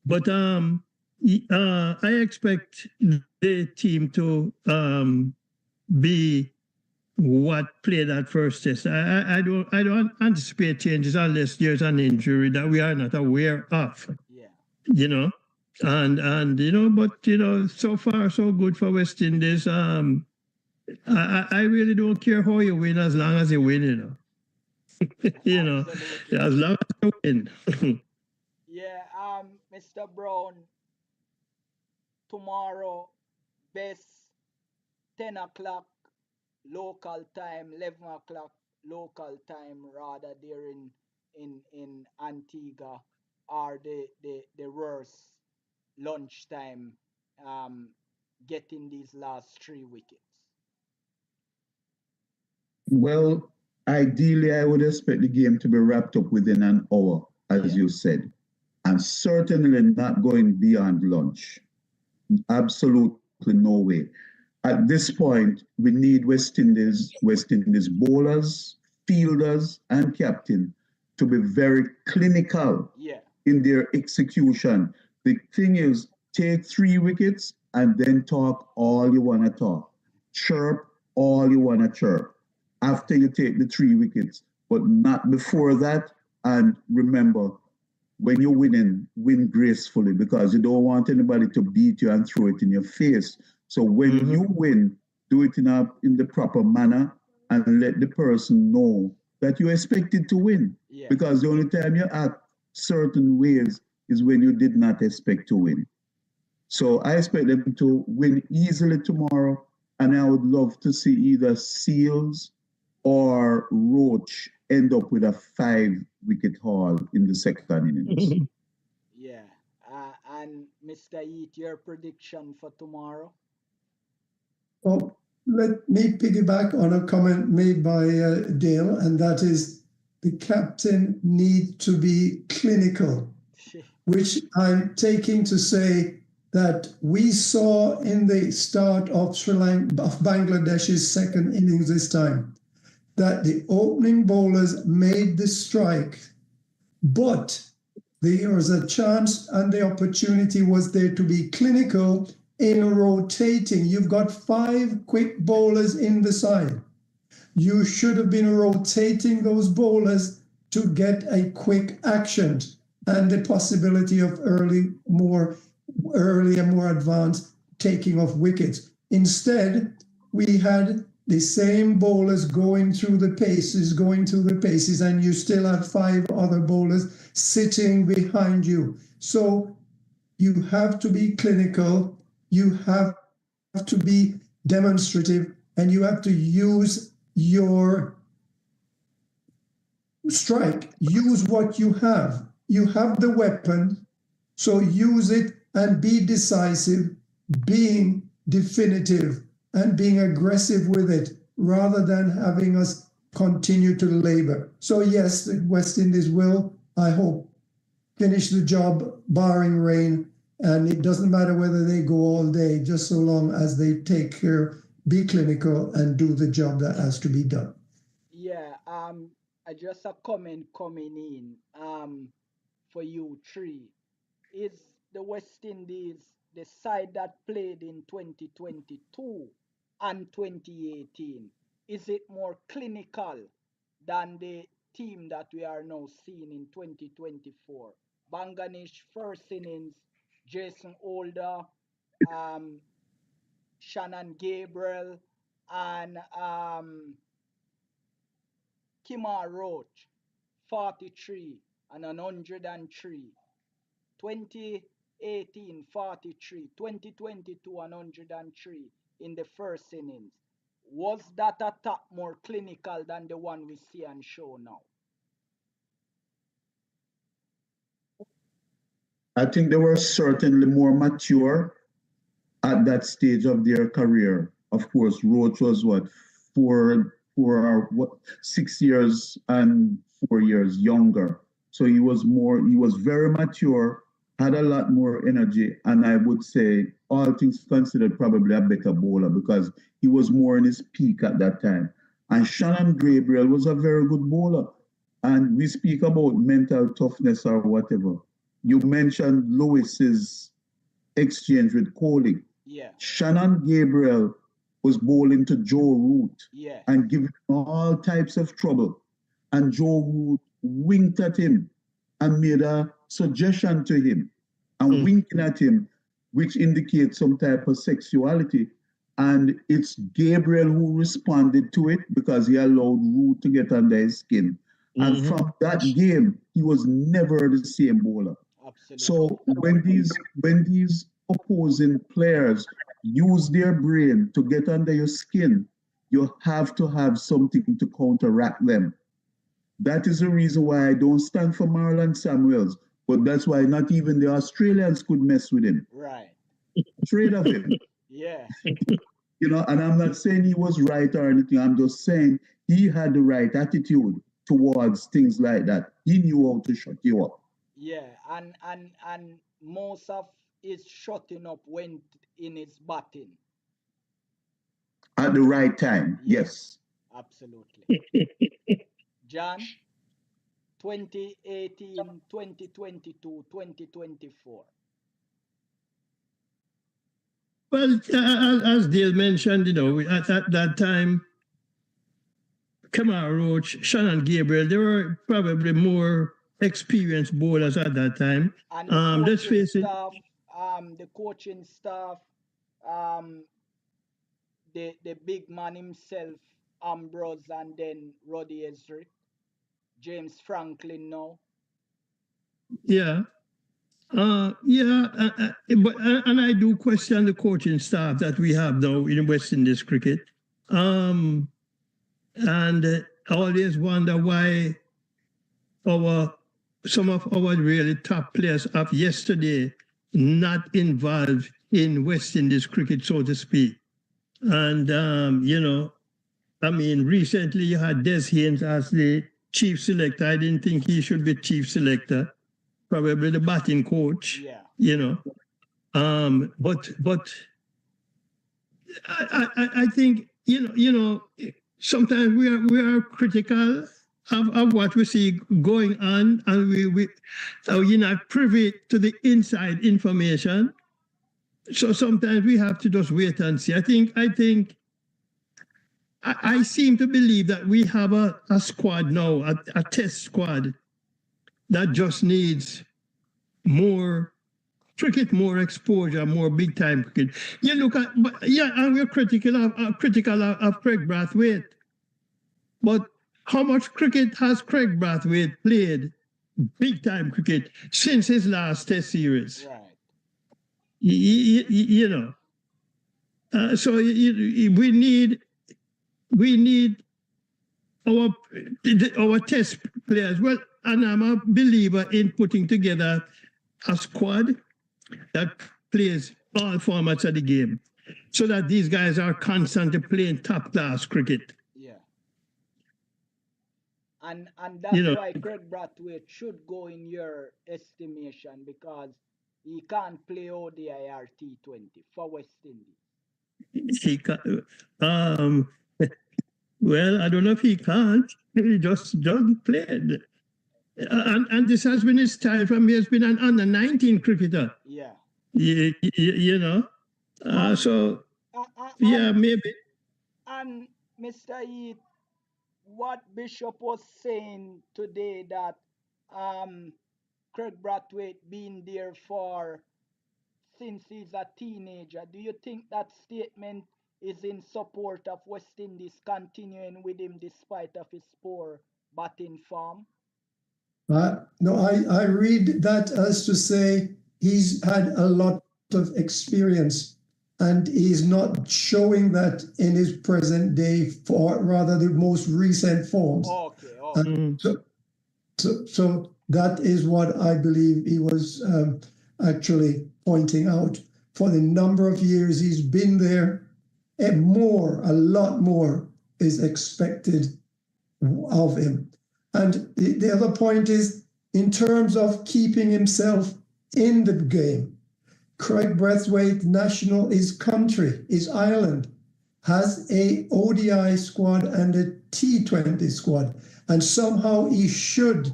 But I expect the team to be what played that first test. I don't anticipate changes unless there's an injury that we are not aware of. Yeah. You know, and so far so good for West Indies. I really don't care how you win as long as you win. Absolutely. As long as you win. Yeah, Mr. Brown, tomorrow, best 10 o'clock local time, 11 o'clock local time, rather there in Antigua, are the worst lunchtime, getting these last 3 wickets. Well, ideally, I would expect the game to be wrapped up within an hour, as you said, and certainly not going beyond lunch. Absolutely no way. At this point, we need West Indies bowlers, fielders, and captain to be very clinical Yeah, in their execution. The thing is, take 3 wickets and then talk all you want to talk. Chirp all you want to chirp after you take the 3 wickets, but not before that. And remember, when you're winning, win gracefully because you don't want anybody to beat you and throw it in your face. So when you win, do it in the proper manner and let the person know that you expected to win. yeah, Because the only time you act certain ways is when you did not expect to win. So I expect them to win easily tomorrow, and I would love to see either Seals or Roach end up with a 5 wicket haul in the second innings. yeah. And Mr. Eat, your prediction for tomorrow? Oh, let me piggyback on a comment made by Dale, and that is the captain need to be clinical, which I'm taking to say that we saw in the start of Bangladesh's second innings this time, that the opening bowlers made the strike, but there was a chance and the opportunity was there to be clinical in rotating. You've got 5 quick bowlers in the side. You should have been rotating those bowlers to get a quick action and the possibility of early and more advanced taking of wickets. Instead, we had the same bowlers going through the paces, and you still had 5 other bowlers sitting behind you. So you have to be clinical, you have to be demonstrative, and you have to use your strike. Use what you have. You have the weapon, so use it and be decisive, being definitive and being aggressive with it rather than having us continue to labor. So yes, the West Indies will, I hope, finish the job barring rain, and it doesn't matter whether they go all day, just so long as they take care, be clinical, and do the job that has to be done. Yeah, just a comment coming in for you three. Is the West Indies the side that played in 2022 and 2018? Is it more clinical than the team that we are now seeing in 2024? Banganish first innings, Jason Older, um, Shannon Gabriel, and Kimar Roach, 43 and 103. 18, 43, 2022, 103 in the first innings. Was that attack more clinical than the one we see on show now? I think they were certainly more mature at that stage of their career. Of course, Roach was what, 6 years and 4 years younger. So he was very mature, had a lot more energy, and I would say, all things considered, probably a better bowler because he was more in his peak at that time. And Shannon Gabriel was a very good bowler. And we speak about mental toughness or whatever. You mentioned Lewis's exchange with Kohli. Yeah. Shannon Gabriel was bowling to Joe Root and giving him all types of trouble. And Joe Root winked at him and made a suggestion to him and winking at him, which indicates some type of sexuality. And it's Gabriel who responded to it because he allowed Root to get under his skin. And from that game, he was never the same bowler. Absolutely. So when these opposing players use their brain to get under your skin, you have to have something to counteract them. That is the reason why I don't stand for Marlon Samuels, but that's why not even the Australians could mess with him. Right. Afraid of him. Yeah. And I'm not saying he was right or anything. I'm just saying he had the right attitude towards things like that. He knew how to shut you up. Yeah, and most of his shutting up went in his batting. At the right time, yes. Absolutely. John, 2018, 2022, 2024. Well, as Dale mentioned, at that time, Kamara Roach, Shannon Gabriel, they were probably more experienced bowlers at that time. And let's face it. The coaching staff, the big man himself, Ambrose, and then Roddy Ezrick, James Franklin now. Yeah. But I do question the coaching staff that we have now in West Indies cricket. And I always wonder why some of our really top players of yesterday not involved in West Indies cricket, so to speak. And, recently you had Des Haynes as the chief selector. I didn't think he should be chief selector. Probably the batting coach, but I think sometimes we are critical of what we see going on, and we're not privy to the inside information. So sometimes we have to just wait and see. I seem to believe that we have a squad now, a test squad that just needs more cricket, more exposure, more big time cricket. You look at, and we're critical of Craig Brathwaite, but how much cricket has Craig Brathwaite played, big time cricket, since his last Test series? Right. So we need our Test players. Well, and I'm a believer in putting together a squad that plays all formats of the game so that these guys are constantly playing top-class cricket. Yeah. And that's why Craig Brathwaite should go in your estimation, because he can't play ODI or T20 for West Indies. He can, well, I don't know if he can't. He just played. And this has been his style from he has been an under 19 cricketer. Yeah. So maybe. And Mr. Heath, what Bishop was saying today, that Craig Brathwaite being there since he's a teenager, do you think that statement is in support of West Indies continuing with him despite of his poor batting form? No, I read that as to say he's had a lot of experience, and he's not showing that in his present day, for rather the most recent forms. Okay. So that is what I believe he was actually pointing out. For the number of years he's been there, and a lot more is expected of him. And the other point is, in terms of keeping himself in the game, Craig Brathwaite national, his country, his Ireland, has a ODI squad and a T20 squad. And somehow he should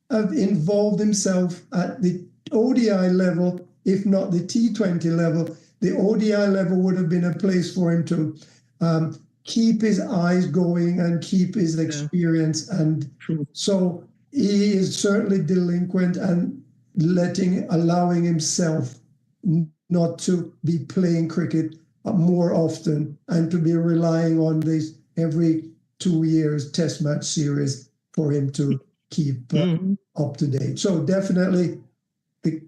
have involved himself at the ODI level, if not the T20 level. The ODI level would have been a place for him to keep his eyes going and keep his experience. And so he is certainly delinquent and allowing himself not to be playing cricket more often and to be relying on this every 2 years test match series for him to keep up to date. So definitely the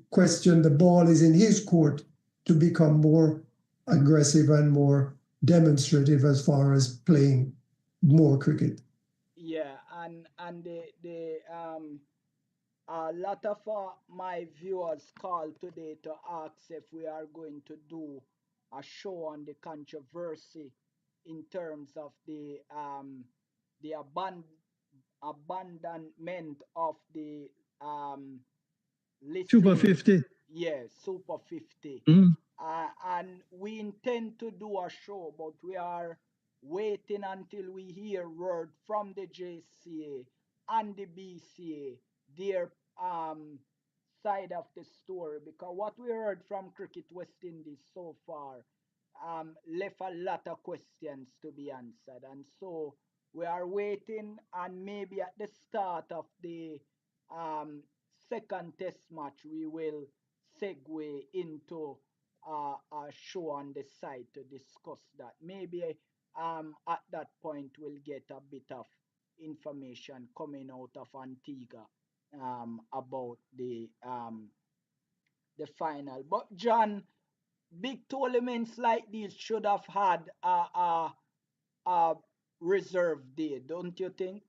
ball is in his court to become more aggressive and more demonstrative as far as playing more cricket. Yeah, and a lot of my viewers called today to ask if we are going to do a show on the controversy in terms of the abandonment of the Super listening. 50. Yeah, Super 50. And we intend to do a show, but we are waiting until we hear word from the JCA and the BCA, their side of the story, because what we heard from Cricket West Indies so far left a lot of questions to be answered. And so we are waiting, and maybe at the start of the second test match, we will segue into a show on the side to discuss that. Maybe at that point we'll get a bit of information coming out of Antigua about the final. But John, big tournaments like these should have had a reserve day, don't you think?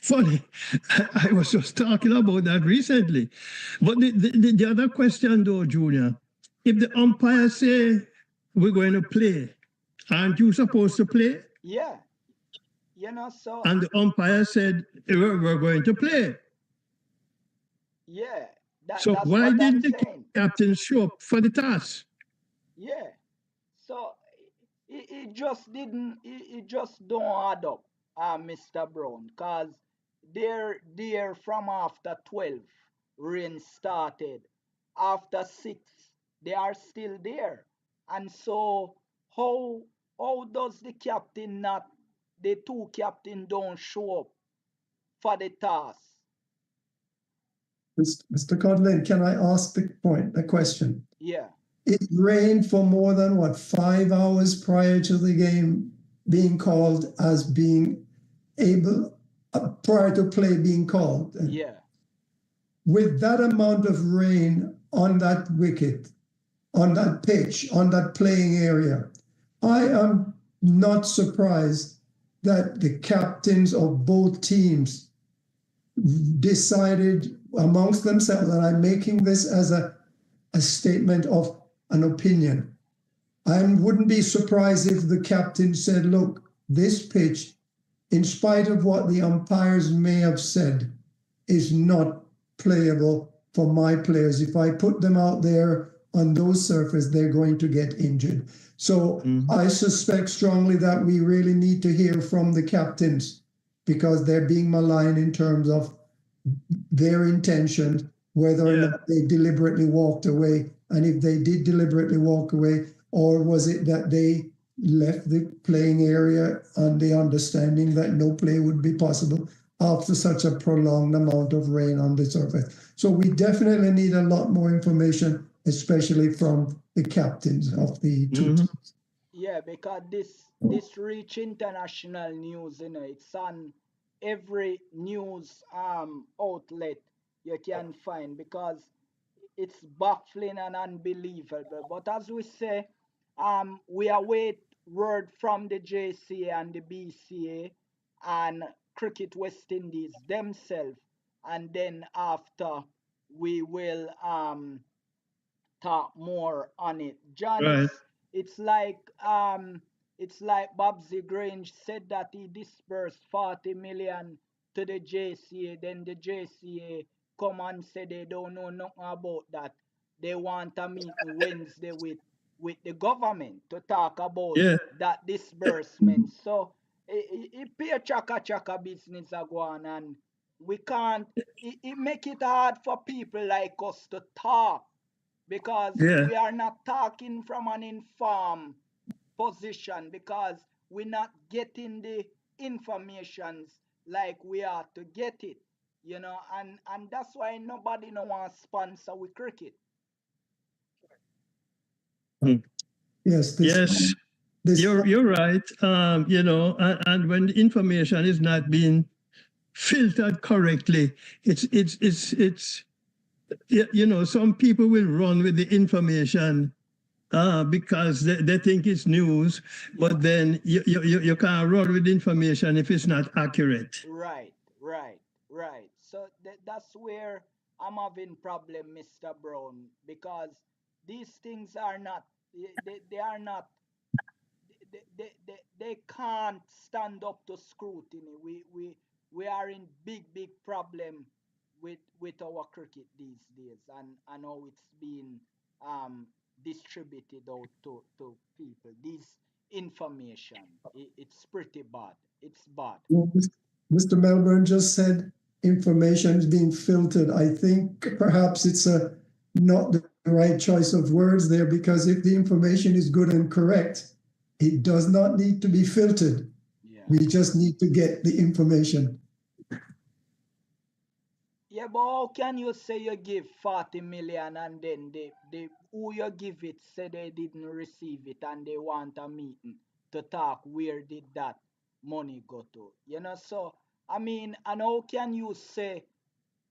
Funny, I was just talking about that recently. But the other question, though, Junior, if the umpire say we're going to play, aren't you supposed to play? Yeah, you know, so And the umpire said we're going to play. yeah, So that's why what I'm did the saying. captain show up for the task? Yeah, so it just didn't, it just don't add up, Mr. Brown, because they're there from after 12, rain started. After 6, they are still there. And so how does the captain not, the two captain don't show up for the task? Mr. Codlin, can I ask a question? Yeah. It rained for more than 5 hours prior to the game being called as being able, prior to play being called. Yeah. With that amount of rain on that wicket, on that pitch, on that playing area, I am not surprised that the captains of both teams decided amongst themselves, and I'm making this as a statement of an opinion. I wouldn't be surprised if the captain said, look, this pitch, in spite of what the umpires may have said, is not playable for my players. If I put them out there on those surfaces, they're going to get injured. So I suspect strongly that we really need to hear from the captains, because they're being maligned in terms of their intention, whether or not they deliberately walked away. And if they did deliberately walk away, or was it that they left the playing area on the understanding that no play would be possible after such a prolonged amount of rain on the surface? So we definitely need a lot more information, especially from the captains of the two teams. Yeah, because this reach international news, it's on every news outlet you can find, because it's baffling and unbelievable. But as we say, we await word from the JCA and the BCA and Cricket West Indies themselves, and then after we will talk more on it. Right. Janice, it's like it's like Babsy Grange said that he disbursed 40 million to the JCA, then the JCA come and say they don't know nothing about that. They want a meeting Wednesday with the government to talk about Yeah. that disbursement. So it pay chaka chaka business a go on, and we can't it make it hard for people like us to talk, because Yeah. we are not talking from an informed position, because we're not getting the informations like we are to get it, and that's why nobody no want sponsor with cricket. Mm. Yes, Yes. this You're right. And when the information is not being filtered correctly, it's some people will run with the information because they think it's news, Yeah. but then you can't run with information if it's not accurate. Right, right, right. So that's where I'm having problem, Mr. Brown, because these things are not, they are not, they can't stand up to scrutiny. We are in big problem with our cricket these days, and how it's being um distributed out to people. This information, it's pretty bad. It's bad. Mr. Melbourne just said information is being filtered. I think perhaps it's a not the right choice of words there, because if the information is good and correct, it does not need to be filtered. Yeah. We just need to get the information. Yeah, but how can you say you give 40 million and then they who you give it say they didn't receive it and they want a meeting to talk where did that money go to? So I mean, and how can you say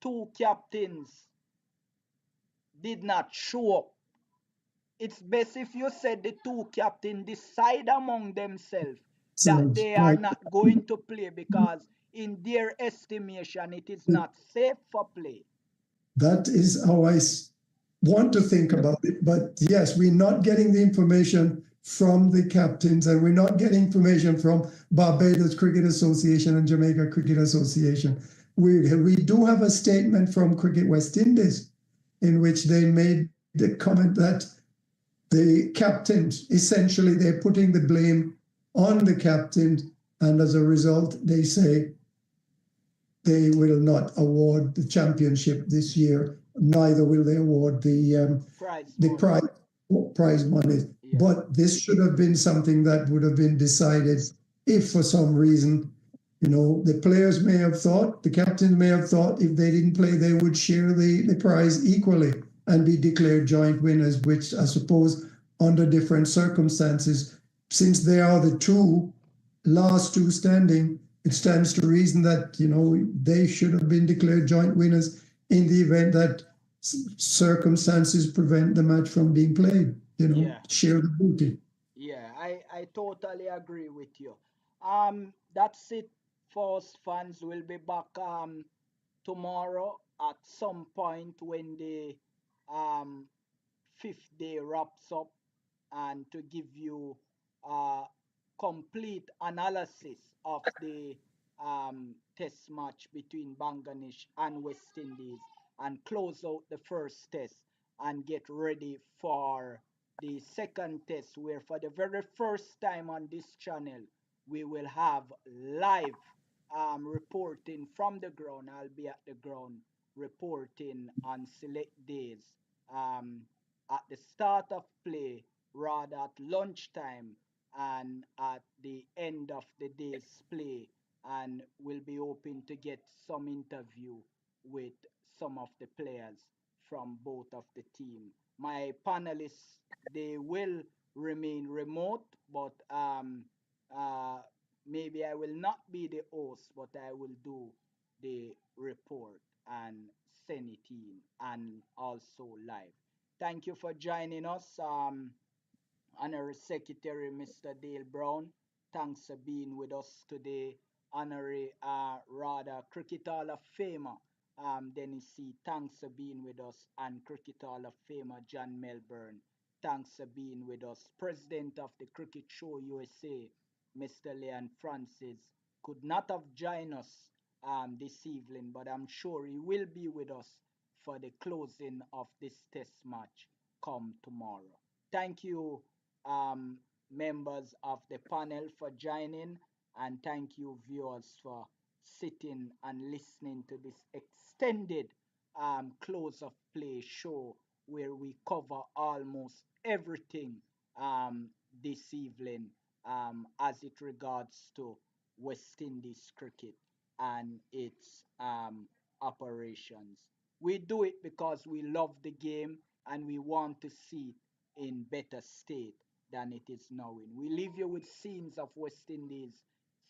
two captains did not show up? It's best if you said the two captains decide among themselves that So they are right, not going to play, because in their estimation it is not safe for play. that is how I want to think about it. But yes, we're not getting the information from the captains, and we're not getting information from Barbados Cricket Association and Jamaica Cricket Association. We do have a statement from Cricket West Indies in which they made the comment that the captains, essentially, they're putting the blame on the captains, and as a result, they say they will not award the championship this year. Neither will they award Prize the money. prize money. Yeah. But this should have been something that would have been decided if, for some reason, the players may have thought, the captains may have thought, if they didn't play, they would share the prize equally and be declared joint winners, which I suppose, under different circumstances, since they are the last two standing, it stands to reason that they should have been declared joint winners in the event that circumstances prevent the match from being played. Yeah. Share the booty. Yeah, I totally agree with you. That's it for us fans. We'll be back tomorrow at some point when the um fifth day wraps up, and to give you a complete analysis of the test match between Bangladesh and West Indies, and close out the first test and get ready for the second test, where for the very first time on this channel we will have live reporting from the ground. I'll be at the ground reporting on select days um, at the start of play, rather at lunchtime, and at the end of the day's play, and we'll be hoping to get some interview with some of the players from both of the team. My panelists, they will remain remote, but uh, maybe I will not be the host, but I will do the report and send it in and also live. Thank you for joining us. Honorary Secretary Mr. Dale Brown, thanks for being with us today. Honorary Cricket Hall of Famer Dennis C., thanks for being with us. And Cricket Hall of Famer John Melbourne, thanks for being with us. President of the Cricket Show USA, Mr. Leon Francis, could not have joined us this evening, but I'm sure he will be with us for the closing of this test match come tomorrow. Thank you, members of the panel, for joining, and thank you, viewers, for sitting and listening to this extended close of play show where we cover almost everything this evening as it regards to West Indies cricket and its operations. We do it because we love the game and we want to see it in better state than it is now in. We leave you with scenes of West Indies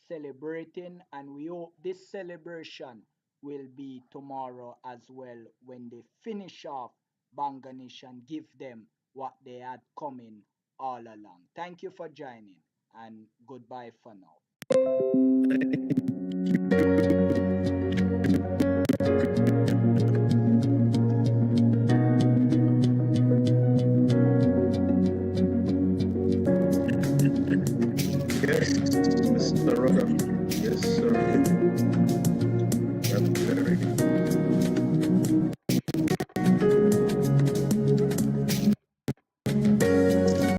celebrating, and we hope this celebration will be tomorrow as well when they finish off Bangladesh and give them what they had coming all along. Thank you for joining, and goodbye for now.